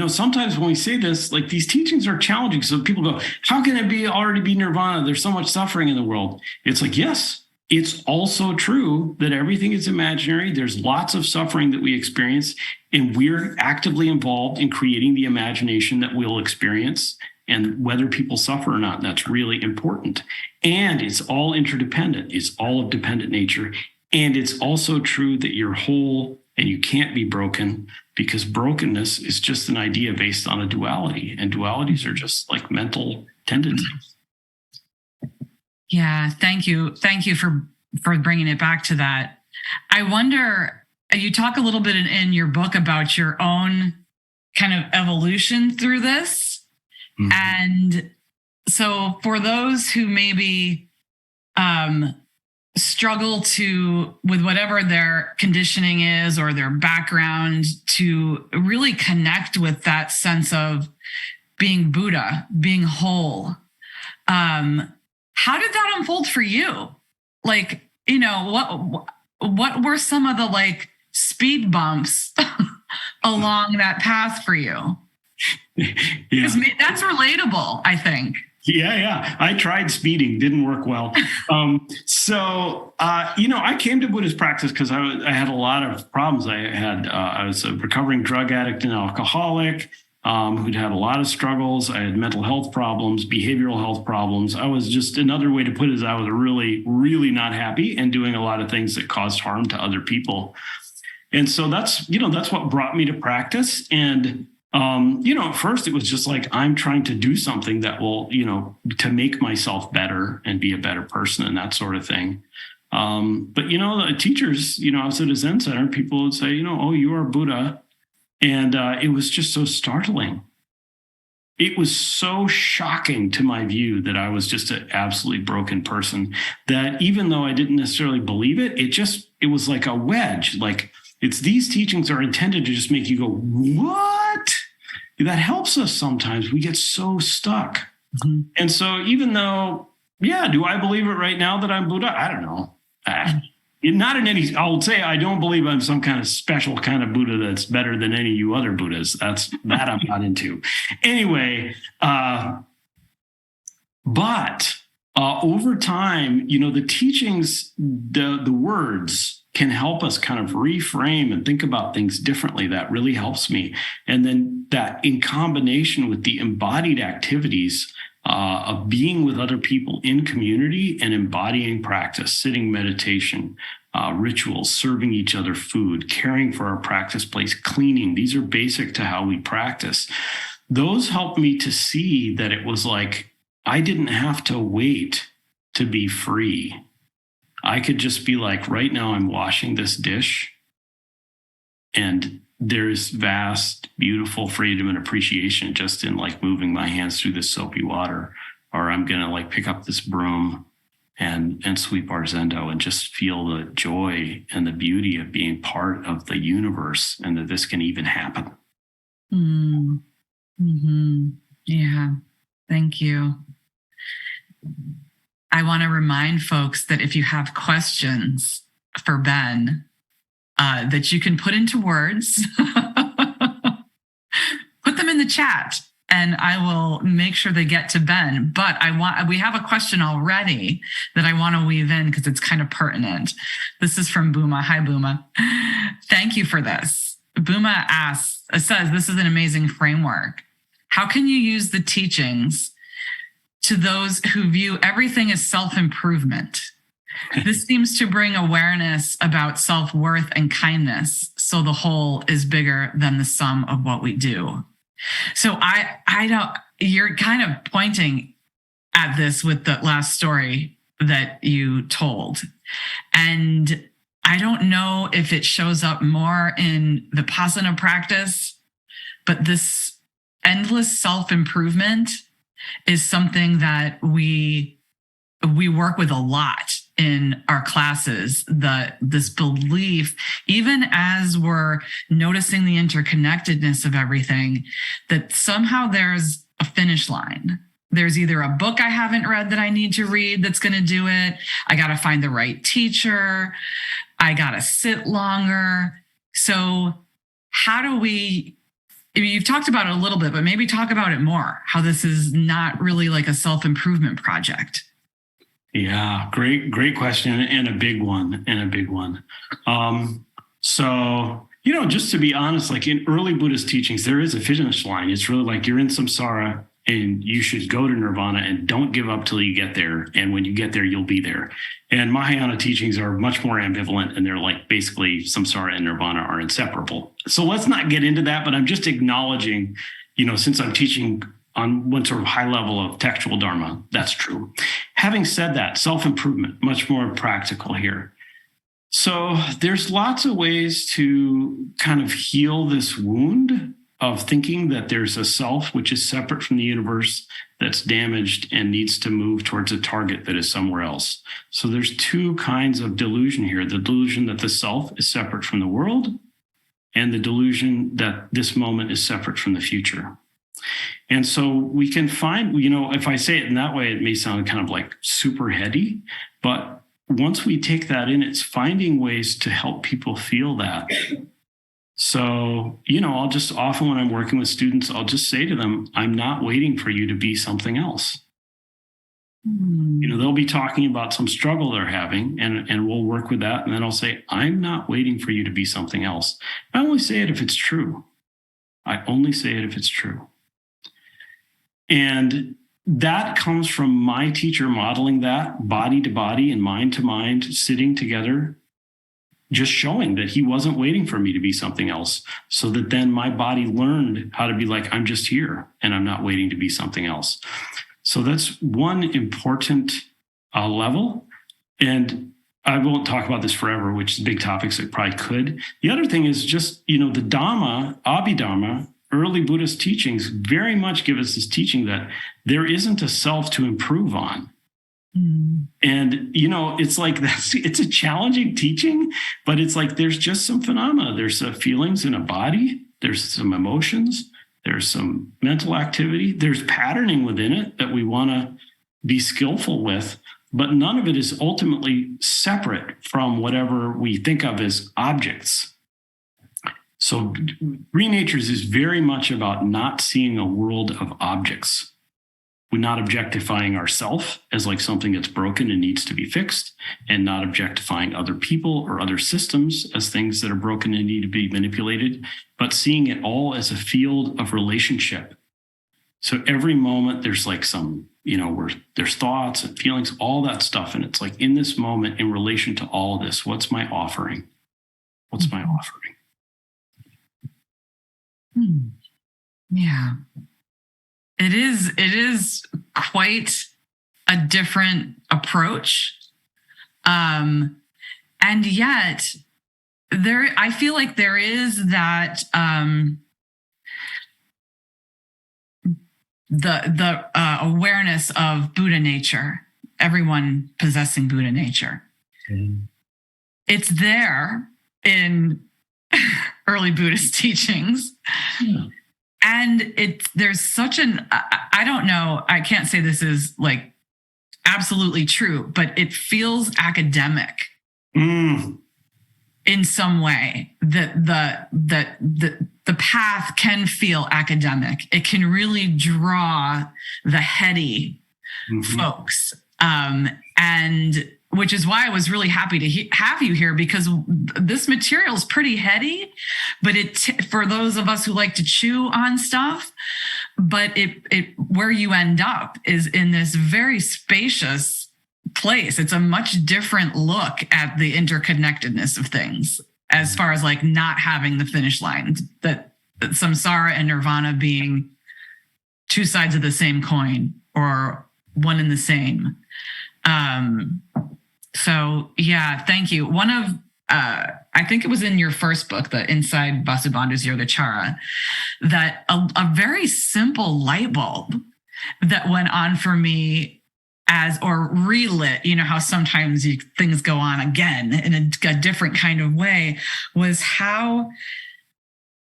sometimes when we say this, like, these teachings are challenging. So people go, how can it already be nirvana? There's so much suffering in the world. It's like, yes. It's also true that everything is imaginary. There's lots of suffering that we experience, and we're actively involved in creating the imagination that we'll experience. And whether people suffer or not, that's really important. And it's all interdependent. It's all of dependent nature. And it's also true that you're whole and you can't be broken, because brokenness is just an idea based on a duality. And dualities are just like mental tendencies. Yeah, thank you. Thank you for for bringing it back to that. I wonder, you talk a little bit in your book about your own kind of evolution through this. Mm-hmm. And so for those who maybe struggle with whatever their conditioning is or their background, to really connect with that sense of being Buddha, being whole. How did that unfold for you? Like, what were some of the like speed bumps along that path for you? Yeah. That's relatable, I think. Yeah. I tried speeding, didn't work well. I came to Buddhist practice because I had a lot of problems. I was a recovering drug addict and alcoholic who'd had a lot of struggles. I had mental health problems, behavioral health problems. I was just, another way to put it is I was really, really not happy and doing a lot of things that caused harm to other people. And so that's what brought me to practice. And at first it was just like, I'm trying to do something that will, to make myself better and be a better person and that sort of thing. But the teachers, I was at a Zen center, people would say, oh, you are Buddha. And it was just so startling. It was so shocking to my view that I was just an absolutely broken person, that even though I didn't necessarily believe it, it was like a wedge. Like, these teachings are intended to just make you go, what? That helps us sometimes. We get so stuck. Mm-hmm. And so even though, do I believe it right now that I'm Buddha? I don't know. Not in any, I'll say I don't believe I'm some kind of special kind of Buddha that's better than any of you other Buddhas. That I'm not into. Anyway, but over time, the teachings, the words can help us kind of reframe and think about things differently. That really helps me. And then that in combination with the embodied activities of being with other people in community and embodying practice, sitting meditation, rituals, serving each other food, caring for our practice place, cleaning. These are basic to how we practice. Those helped me to see that it was like, I didn't have to wait to be free. I could just be like, right now I'm washing this dish and there's vast, beautiful freedom and appreciation just in like moving my hands through this soapy water, or I'm going to like pick up this broom and sweep our zendo and just feel the joy and the beauty of being part of the universe and that this can even happen. Mm-hmm. Yeah. Thank you. I want to remind folks that if you have questions for Ben, that you can put into words, put them in the chat, and I will make sure they get to Ben. But we have a question already that I want to weave in because it's kind of pertinent. This is from Booma. Hi, Booma. Thank you for this. Booma says, this is an amazing framework. How can you use the teachings to those who view everything as self-improvement? This seems to bring awareness about self-worth and kindness, so the whole is bigger than the sum of what we do. So I don't, you're kind of pointing at this with the last story that you told. And I don't know if it shows up more in Vipassana practice, but this endless self-improvement is something that we work with a lot in our classes. This belief, even as we're noticing the interconnectedness of everything, that somehow there's a finish line. There's either a book I haven't read that I need to read that's going to do it. I got to find the right teacher. I got to sit longer. So how do we, you've talked about it a little bit, but maybe talk about it more, how this is not really like a self-improvement project. Yeah, great question, and a big one, So, just to be honest, like in early Buddhist teachings, there is a finish line. It's really like you're in samsara and you should go to nirvana and don't give up till you get there. And when you get there, you'll be there. And Mahayana teachings are much more ambivalent, and they're like basically samsara and nirvana are inseparable. So let's not get into that, but I'm just acknowledging, since I'm teaching on one sort of high level of textual Dharma, that's true. having said that, self-improvement, much more practical here. So there's lots of ways to kind of heal this wound of thinking that there's a self which is separate from the universe, that's damaged and needs to move towards a target that is somewhere else. So there's two kinds of delusion here: the delusion that the self is separate from the world, and the delusion that this moment is separate from the future. And so we can find, if I say it in that way, it may sound kind of like super heady, but once we take that in, it's finding ways to help people feel that. So, I'll just often when I'm working with students, I'll just say to them, I'm not waiting for you to be something else. They'll be talking about some struggle they're having, and we'll work with that. And then I'll say, I'm not waiting for you to be something else. I only say it if it's true. I only say it if it's true. And that comes from my teacher modeling that body to body and mind to mind, sitting together, just showing that he wasn't waiting for me to be something else, so that then my body learned how to be like, I'm just here and I'm not waiting to be something else. So that's one important level. And I won't talk about this forever, which is big topics that probably could. The other thing is just, the Dhamma, Abhidharma, early Buddhist teachings very much give us this teaching that there isn't a self to improve on. And, it's like it's a challenging teaching, but it's like there's just some phenomena. There's feelings in a body. There's some emotions. There's some mental activity. There's patterning within it that we want to be skillful with, but none of it is ultimately separate from whatever we think of as objects. So Green Natures is very much about not seeing a world of objects. We're not objectifying ourselves as like something that's broken and needs to be fixed, and not objectifying other people or other systems as things that are broken and need to be manipulated, but seeing it all as a field of relationship. So every moment there's like some, where there's thoughts and feelings, all that stuff. And it's like in this moment, in relation to all of this, what's my offering? What's my offering? Yeah. It is quite a different approach. And yet I feel like there is that, the awareness of Buddha nature, everyone possessing Buddha nature. It's there in early Buddhist teachings. Yeah. And there's such I don't know, I can't say this is like absolutely true, but it feels academic in some way. That the path can feel academic. It can really draw the heady folks. And which is why I was really happy to have you here, because this material is pretty heady, but for those of us who like to chew on stuff, but where you end up is in this very spacious place. It's a much different look at the interconnectedness of things, as far as like not having the finish line, that samsara and nirvana being two sides of the same coin or one and the same. So yeah, thank you. One of, I think it was in your first book, the Inside Vasubandhu's Yogacara, that a very simple light bulb that went on for me or relit, how sometimes things go on again in a different kind of way, was how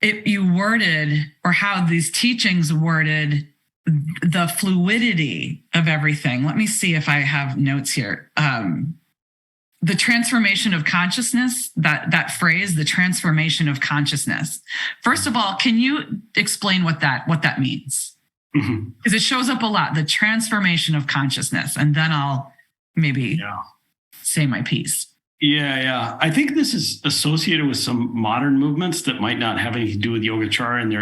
you worded, or how these teachings worded the fluidity of everything. Let me see if I have notes here. The transformation of consciousness, that phrase, the transformation of consciousness. First of all, can you explain what that means? Because it shows up a lot, the transformation of consciousness. And then I'll maybe say my piece. Yeah. I think this is associated with some modern movements that might not have anything to do with Yogacara. And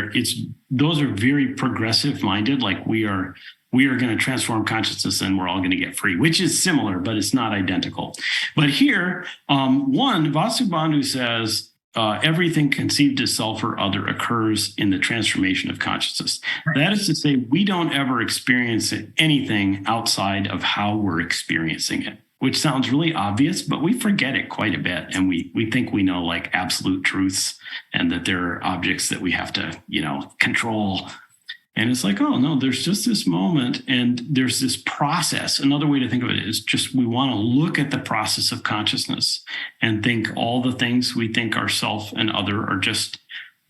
those are very progressive minded, like we are going to transform consciousness and we're all going to get free, which is similar, but it's not identical. But here, Vasubandhu says, everything conceived as self or other occurs in the transformation of consciousness. Right. That is to say, we don't ever experience anything outside of how we're experiencing it, which sounds really obvious, but we forget it quite a bit. And we think we know like absolute truths and that there are objects that we have to, control. And it's like, oh, no, there's just this moment and there's this process. Another way to think of it is just we want to look at the process of consciousness and think all the things we think are self and other are just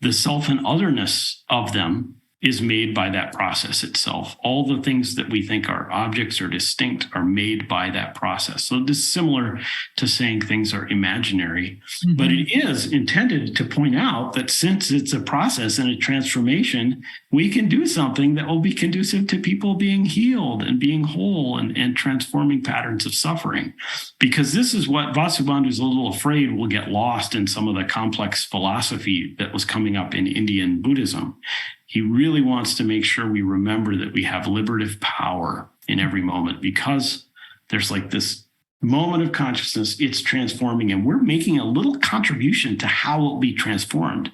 the self and otherness of them is made by that process itself. All the things that we think are objects or distinct are made by that process. So this is similar to saying things are imaginary, but it is intended to point out that since it's a process and a transformation, we can do something that will be conducive to people being healed and being whole and transforming patterns of suffering. Because this is what Vasubandhu is a little afraid will get lost in some of the complex philosophy that was coming up in Indian Buddhism. He really wants to make sure we remember that we have liberative power in every moment because there's like this moment of consciousness, it's transforming, and we're making a little contribution to how it will be transformed.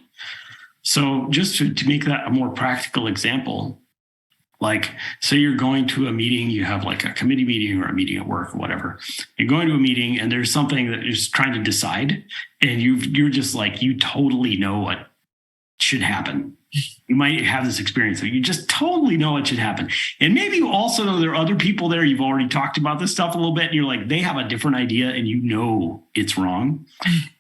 So just to make that a more practical example, like say you're going to a meeting, you have like a committee meeting or a meeting at work or whatever. You're going to a meeting and there's something that you're just trying to decide and you're just like, you totally know what should happen. You might have this experience that you just totally know what should happen. And maybe you also know there are other people there. You've already talked about this stuff a little bit. And you're like, they have a different idea and you know it's wrong.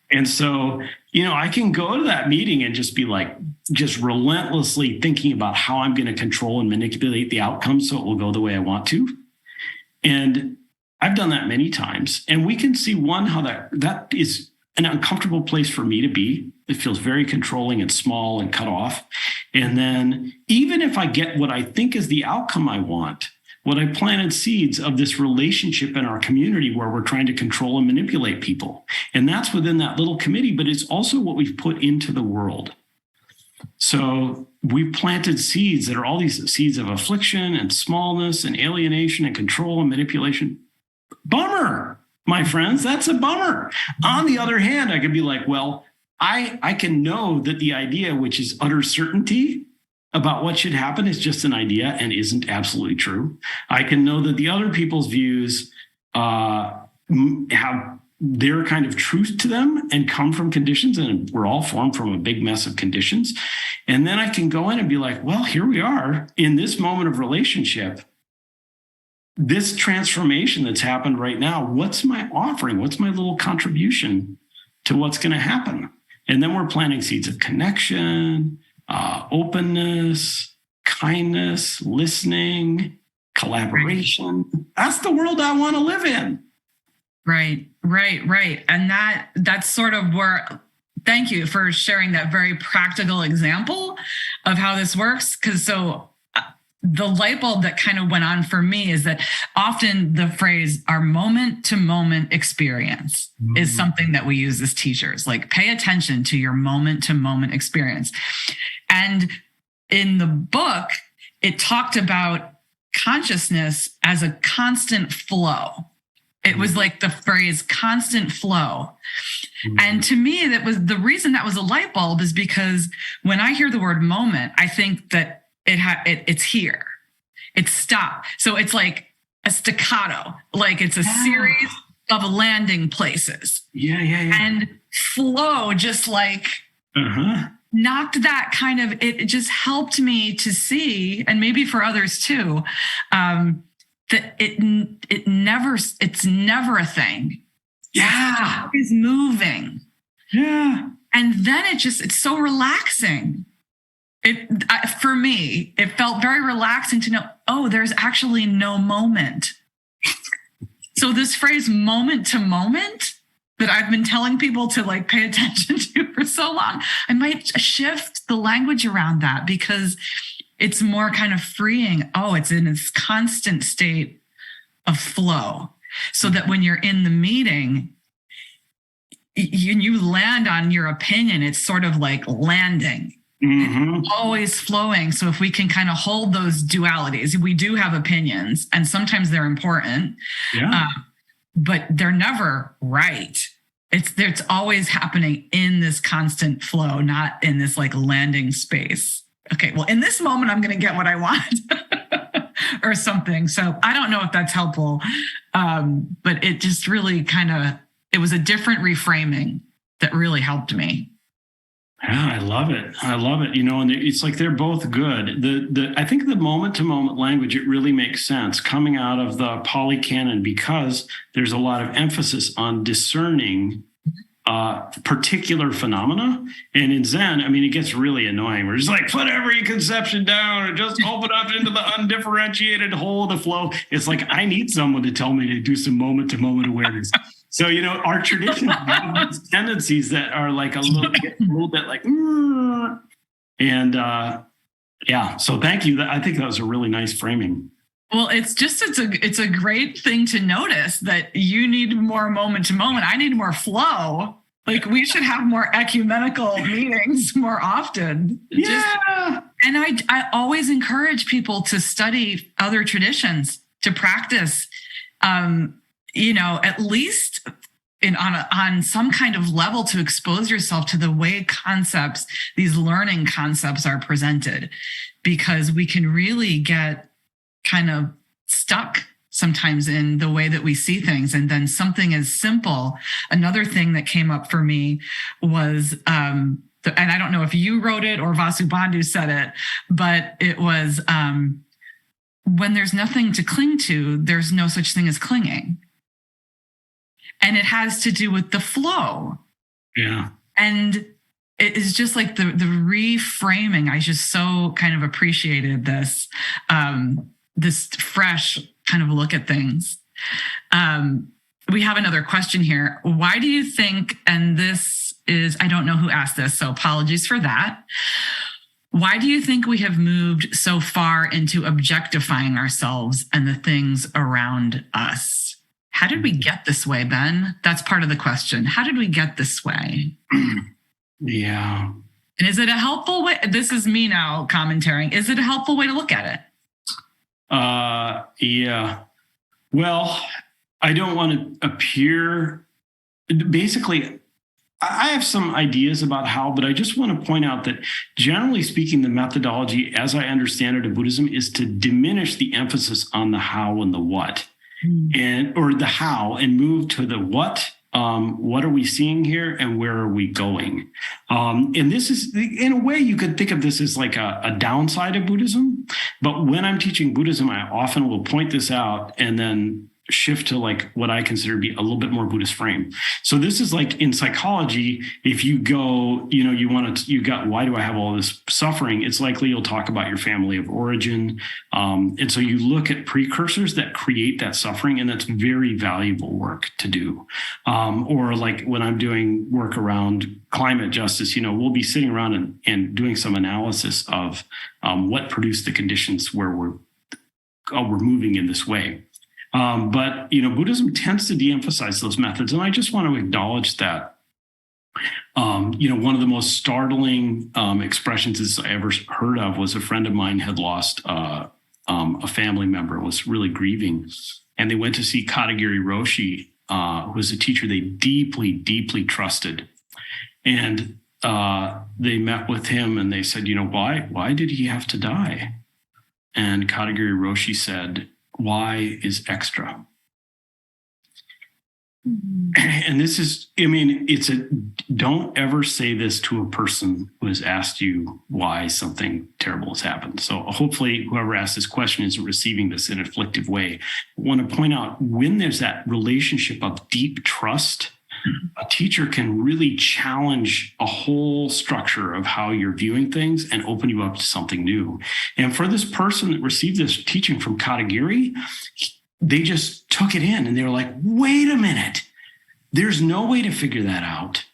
And so, I can go to that meeting and just be like, just relentlessly thinking about how I'm going to control and manipulate the outcome so it will go the way I want to. And I've done that many times. And we can see how that is an uncomfortable place for me to be. It feels very controlling and small and cut off. And then even if I get what I think is the outcome I want, what I planted seeds of this relationship in our community where we're trying to control and manipulate people. And that's within that little committee, but it's also what we've put into the world. So we've planted seeds that are all these seeds of affliction and smallness and alienation and control and manipulation. Bummer, my friends, that's a bummer. On the other hand, I could be like, well, I can know that the idea, which is utter certainty about what should happen, is just an idea and isn't absolutely true. I can know that the other people's views have their kind of truth to them and come from conditions, and we're all formed from a big mess of conditions. And then I can go in and be like, well, here we are in this moment of relationship. This transformation that's happened right now, what's my offering? What's my little contribution to what's going to happen? And then we're planting seeds of connection, openness, kindness, listening, collaboration. That's the world I want to live in. Right. And that's sort of where, thank you for sharing that very practical example of how this works. Because the light bulb that kind of went on for me is that often the phrase our moment to moment experience is something that we use as teachers, like pay attention to your moment to moment experience. And in the book, it talked about consciousness as a constant flow. It was like the phrase constant flow. And to me, that was the reason that was a light bulb, is because when I hear the word moment, I think that it's here. It's stop. So it's like a staccato, like it's a series of landing places. Yeah. And flow just like knocked that kind of, it just helped me to see, and maybe for others too, that it's never a thing. Yeah. It's always moving. Yeah. And then it's so relaxing. For me, it felt very relaxing to know, oh, there's actually no moment. So this phrase moment to moment that I've been telling people to like pay attention to for so long, I might shift the language around that because it's more kind of freeing. Oh, it's in this constant state of flow, so that when you're in the meeting, you land on your opinion. It's sort of like landing. It's always flowing. So if we can kind of hold those dualities, we do have opinions, and sometimes they're important, but they're never right. it's always happening in this constant flow, not in this like landing space. Okay, well, in this moment, I'm going to get what I want or something. So I don't know if that's helpful, but it just really it was a different reframing that really helped me. Yeah, I love it. I love it. And it's like they're both good. I think the moment-to-moment language, it really makes sense coming out of the Pali Canon because there's a lot of emphasis on discerning particular phenomena. And in Zen, it gets really annoying. We're just like, put every conception down and just open up into the undifferentiated whole of the flow. It's like, I need someone to tell me to do some moment-to-moment awareness. So, our tradition have these tendencies that are like a little bit like, and so thank you. I think that was a really nice framing. Well, it's a great thing to notice that you need more moment to moment. I need more flow. Like we should have more ecumenical meetings more often. Yeah. And I always encourage people to study other traditions, to practice, at least on some kind of level to expose yourself to the way these learning concepts are presented, because we can really get kind of stuck sometimes in the way that we see things. And then something as simple, another thing that came up for me was, and I don't know if you wrote it or Vasubandhu said it, but it was, when there's nothing to cling to, there's no such thing as clinging. And it has to do with the flow. Yeah. And it is just like the reframing. I just so kind of appreciated this, this fresh kind of look at things. We have another question here. Why do you think, and this is, I don't know who asked this, so apologies for that. Why do you think we have moved so far into objectifying ourselves and the things around us? How did we get this way, Ben? That's part of the question. How did we get this way? Yeah. And is it a helpful way? This is me now commentating. Is it a helpful way to look at it? Yeah. Well, I don't want to appear, basically, I have some ideas about how, but I just want to point out that generally speaking, the methodology, as I understand it, of Buddhism is to diminish the emphasis on the how and the what. Or the how, and move to the what. What are we seeing here, and where are we going? And this is, in a way, you could think of this as like a downside of Buddhism. But when I'm teaching Buddhism, I often will point this out and then shift to like what I consider to be a little bit more Buddhist frame. So this is like in psychology, if you go, you got, why do I have all this suffering? It's likely you'll talk about your family of origin. And so you look at precursors that create that suffering, and that's very valuable work to do. Or like when I'm doing work around climate justice, we'll be sitting around and doing some analysis of what produced the conditions where we're moving in this way. But Buddhism tends to de-emphasize those methods. And I just want to acknowledge that, one of the most startling expressions I ever heard of was a friend of mine had lost a family member, was really grieving. And they went to see Katagiri Roshi, who was a teacher they deeply, deeply trusted. And they met with him and they said, why did he have to die? And Katagiri Roshi said, why is extra? And this is, don't ever say this to a person who has asked you why something terrible has happened. So hopefully whoever asked this question isn't receiving this in an afflictive way. I want to point out, when there's that relationship of deep trust, a teacher can really challenge a whole structure of how you're viewing things and open you up to something new. And for this person that received this teaching from Katagiri, they just took it in and they were like, wait a minute, there's no way to figure that out.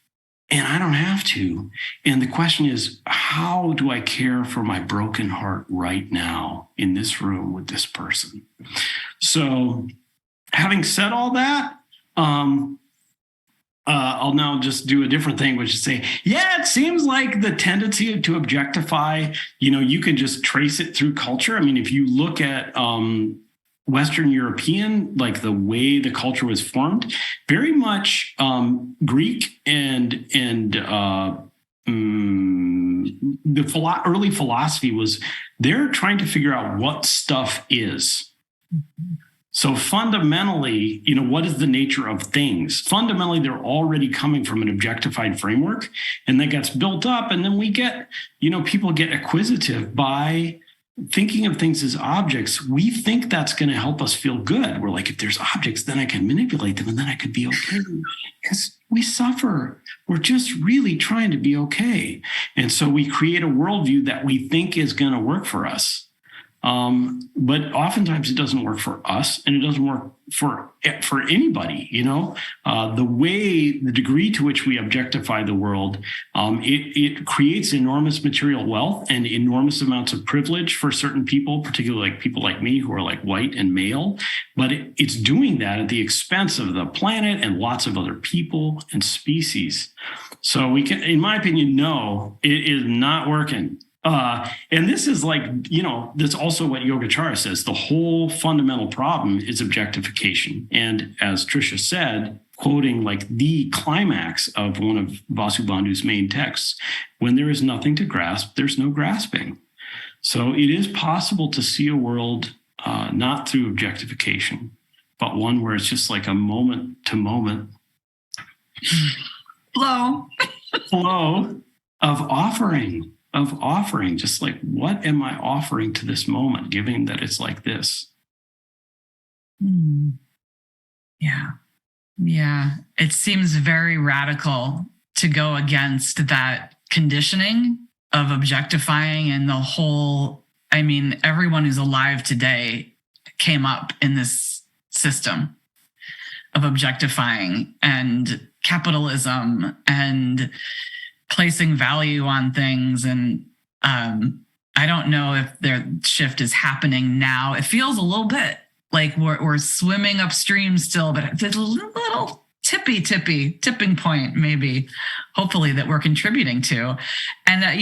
And I don't have to. And the question is, how do I care for my broken heart right now in this room with this person? So having said all that, I'll now just do a different thing, which is say, yeah, it seems like the tendency to objectify, you can just trace it through culture. If you look at Western European, like the way the culture was formed, very much Greek and the early philosophy was they're trying to figure out what stuff is. So fundamentally, what is the nature of things? Fundamentally, they're already coming from an objectified framework, and that gets built up. And then we get, people get acquisitive by thinking of things as objects. We think that's going to help us feel good. We're like, if there's objects, then I can manipulate them and then I could be okay. Because we suffer. We're just really trying to be okay. And so we create a worldview that we think is going to work for us. But oftentimes it doesn't work for us, and it doesn't work for anybody. The degree to which we objectify the world, it creates enormous material wealth and enormous amounts of privilege for certain people, particularly like people like me who are like white and male. But it's doing that at the expense of the planet and lots of other people and species. So we can, in my opinion, no, it is not working. And this is like, that's also what Yogacara says. The whole fundamental problem is objectification. And as Trisha said, quoting like the climax of one of Vasubandhu's main texts, when there is nothing to grasp, there's no grasping. So it is possible to see a world not through objectification, but one where it's just like a moment to moment flow of offering. Just like, what am I offering to this moment, given that it's like this? Yeah. It seems very radical to go against that conditioning of objectifying and the whole, everyone who's alive today came up in this system of objectifying and capitalism and placing value on things. And I don't know if their shift is happening now. It feels a little bit like we're swimming upstream still, but there's a little tipping point, maybe, hopefully, that we're contributing to. And that,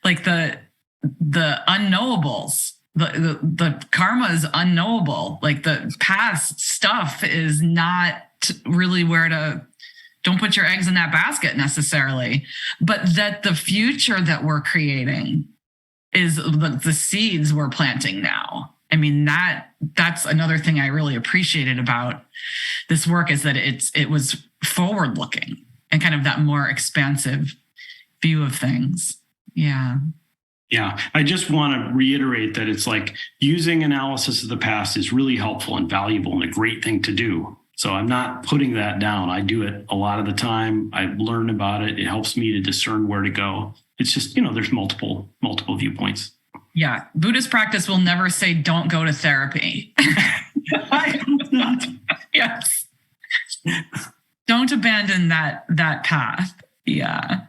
like the unknowables, the karma is unknowable. Like the past stuff is not really where to. Don't put your eggs in that basket necessarily, but that the future that we're creating is the seeds we're planting now. That's another thing I really appreciated about this work, is that it was forward looking and kind of that more expansive view of things. Yeah. Yeah. I just want to reiterate that it's like using analysis of the past is really helpful and valuable and a great thing to do. So I'm not putting that down. I do it a lot of the time. I learn about it. It helps me to discern where to go. It's just, there's multiple viewpoints. Yeah. Buddhist practice will never say, don't go to therapy. I hope not. Yes. Don't abandon that path. Yeah.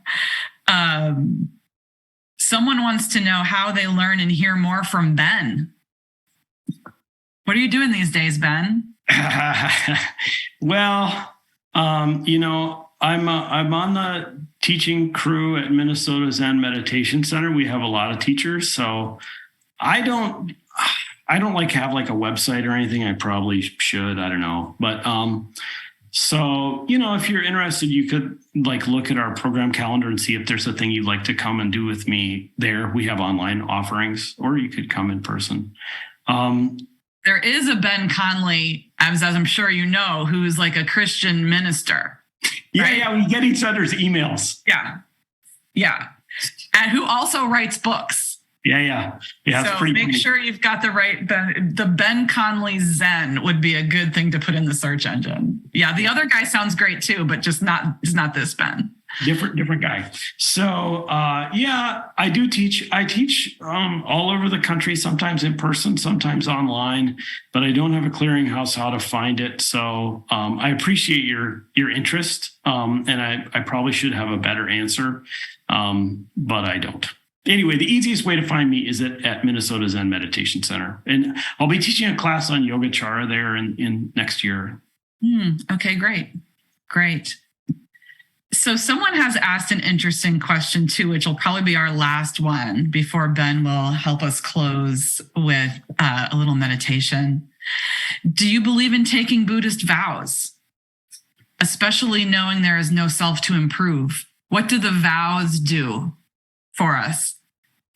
Someone wants to know how they learn and hear more from Ben. What are you doing these days, Ben? Well, I'm on the teaching crew at Minnesota Zen Meditation Center. We have a lot of teachers, so I don't like have like a website or anything. I probably should. I don't know, but so if you're interested, you could like look at our program calendar and see if there's a thing you'd like to come and do with me there. We have online offerings, or you could come in person. There is a Ben Connelly, as I'm sure you know, who's like a Christian minister. Right? Yeah, we get each other's emails. Yeah. And who also writes books. Yeah. So make sure you've got the right Ben. The Ben Connelly Zen would be a good thing to put in the search engine. Yeah, the other guy sounds great too, but just not this Ben. Different guy. So I do teach. I teach all over the country, sometimes in person, sometimes online, but I don't have a clearinghouse how to find it. So I appreciate your interest, and I probably should have a better answer, but I don't. Anyway, the easiest way to find me is at Minnesota Zen Meditation Center, and I'll be teaching a class on Yogacara there in next year. Okay, great. So someone has asked an interesting question too, which will probably be our last one before Ben will help us close with a little meditation. Do you believe in taking Buddhist vows, especially knowing there is no self to improve? What do the vows do for us?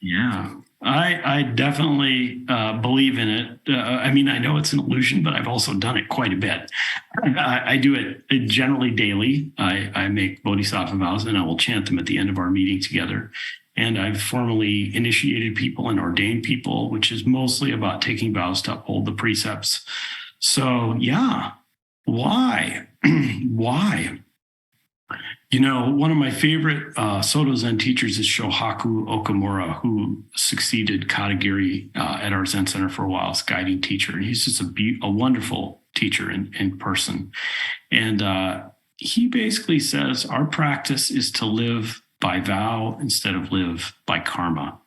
Yeah, I definitely believe in it. I mean, I know it's an illusion, but I've also done it quite a bit. I do it generally daily. I make bodhisattva vows and I will chant them at the end of our meeting together. And I've formally initiated people and ordained people, which is mostly about taking vows to uphold the precepts. So, yeah, why? Why? You know, one of my favorite Soto Zen teachers is Shohaku Okamura, who succeeded Katagiri at our Zen Center for a while as guiding teacher. And he's just a wonderful teacher in person. And he basically says our practice is to live by vow instead of live by karma.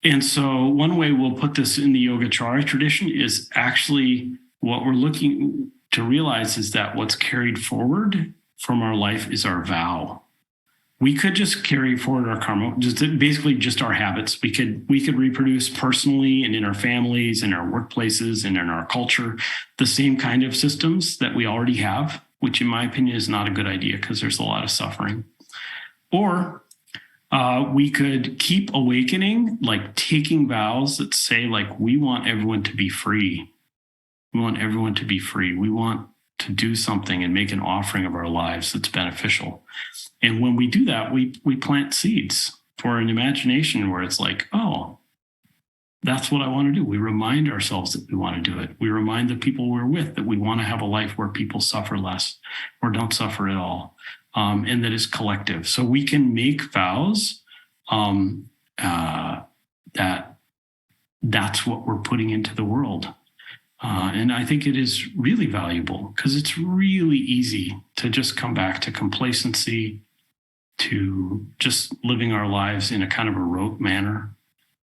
And so one way we'll put this in the Yogacara tradition is actually what we're looking to realize is that what's carried forward from our life is our vow. We could just carry forward our karma, basically just our habits. We could reproduce personally and in our families, in our workplaces, and in our culture, the same kind of systems that we already have, which in my opinion is not a good idea because there's a lot of suffering. Or we could keep awakening, like taking vows that say, like, we want everyone to be free. We want everyone to be free. We want to do something and make an offering of our lives that's beneficial. And when we do that, we plant seeds for an imagination where it's like, oh, that's what I want to do. We remind ourselves that we want to do it. We remind the people we're with that we want to have a life where people suffer less or don't suffer at all. And that is collective. So we can make vows that that's what we're putting into the world. And I think it is really valuable because it's really easy to just come back to complacency, to just living our lives in a kind of a rote manner.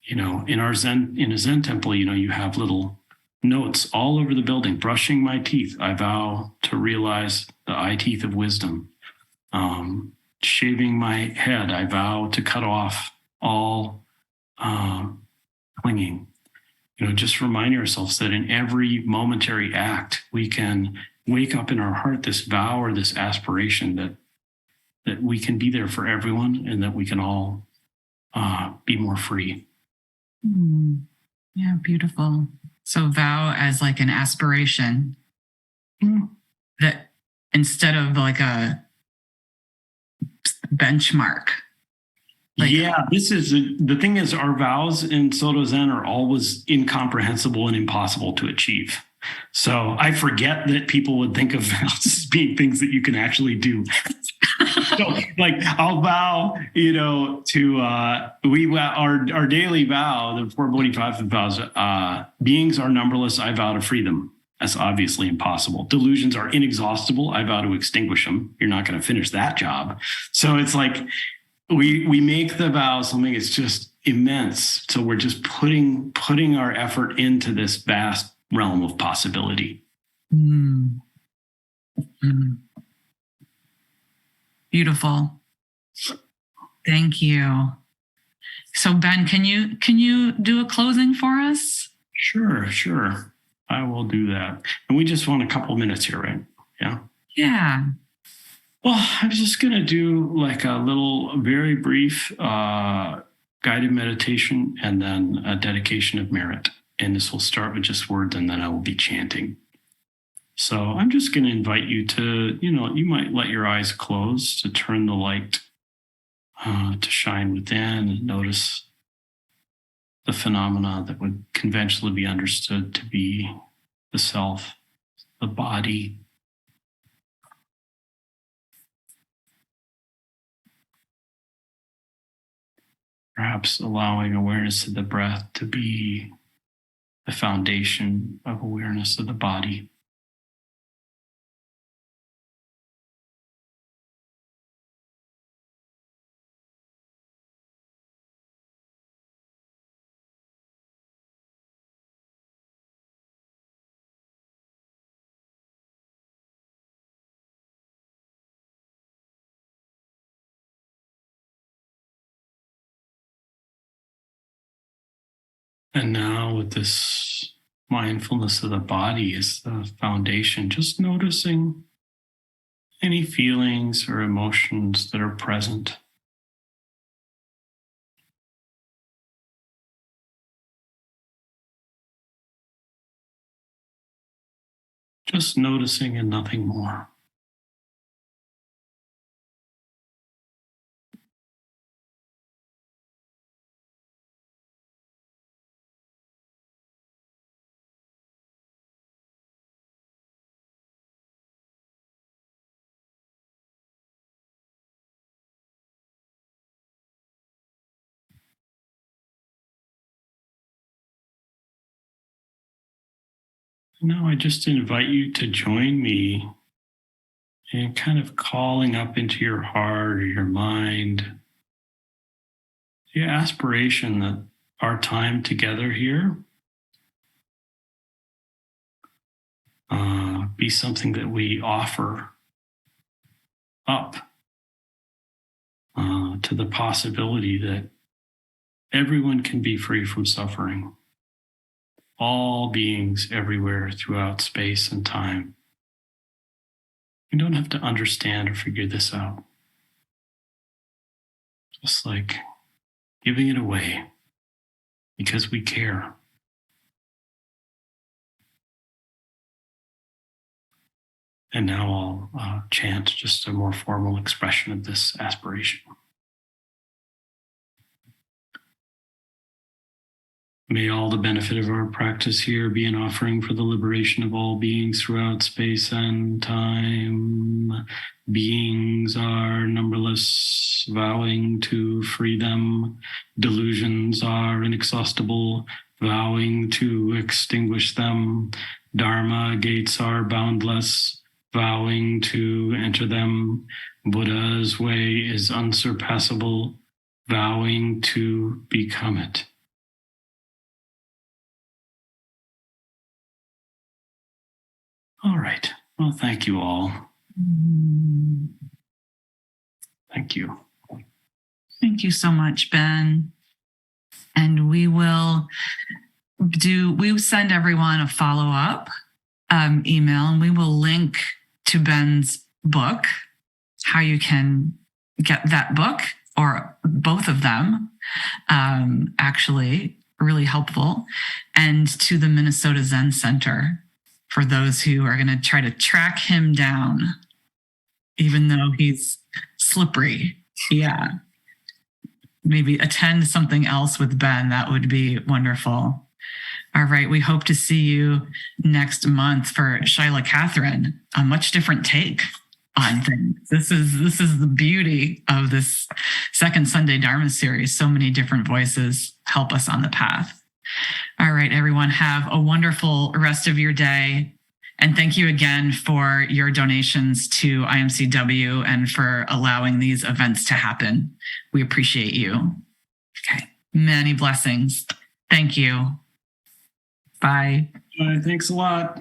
You know, in a Zen temple, you know, you have little notes all over the building. Brushing my teeth, I vow to realize the eye teeth of wisdom. Shaving my head, I vow to cut off all clinging. You know, just remind ourselves that in every momentary act, we can wake up in our heart this vow or this aspiration that we can be there for everyone and that we can all be more free. Yeah, beautiful. So vow as like an aspiration that instead of like a benchmark. This is the thing is our vows in Soto Zen are always incomprehensible and impossible to achieve. So I forget that people would think of vows as being things that you can actually do. So like I'll vow, you know, to our daily vow, the 4 Bodhisattva vows, beings are numberless, I vow to free them. That's obviously impossible. Delusions are inexhaustible, I vow to extinguish them. You're not going to finish that job. So it's like we make the vow something that's just immense. So we're just putting our effort into this vast realm of possibility. Beautiful. Thank you. So Ben, can you do a closing for us? Sure. I will do that. And we just want a couple minutes here, right? Yeah. Yeah. Well, I'm just going to do like a little very brief guided meditation and then a dedication of merit. And this will start with just words and then I will be chanting. So I'm just going to invite you to, you know, you might let your eyes close to turn the light to shine within and notice the phenomena that would conventionally be understood to be the self, the body. Perhaps allowing awareness of the breath to be the foundation of awareness of the body. And now with this mindfulness of the body is the foundation. Just noticing any feelings or emotions that are present. Just noticing and nothing more. Now I just invite you to join me in kind of calling up into your heart or your mind the aspiration that our time together here be something that we offer up to the possibility that everyone can be free from suffering. All beings everywhere throughout space and time. We don't have to understand or figure this out. Just like giving it away because we care. And now I'll chant just a more formal expression of this aspiration. May all the benefit of our practice here be an offering for the liberation of all beings throughout space and time. Beings are numberless, vowing to free them. Delusions are inexhaustible, vowing to extinguish them. Dharma gates are boundless, vowing to enter them. Buddha's way is unsurpassable, vowing to become it. All right. Well, thank you all. Thank you. Thank you so much, Ben. And we send everyone a follow-up email, and we will link to Ben's book, how you can get that book or both of them, actually really helpful, and to the Minnesota Zen Center for those who are going to try to track him down, even though he's slippery. Yeah. Maybe attend something else with Ben. That would be wonderful. All right. We hope to see you next month for Shyla Catherine, a much different take on things. This is the beauty of this second Sunday Dharma series. So many different voices help us on the path. All right, everyone, have a wonderful rest of your day. And thank you again for your donations to IMCW and for allowing these events to happen. We appreciate you. Okay, many blessings. Thank you. Bye. Thanks a lot.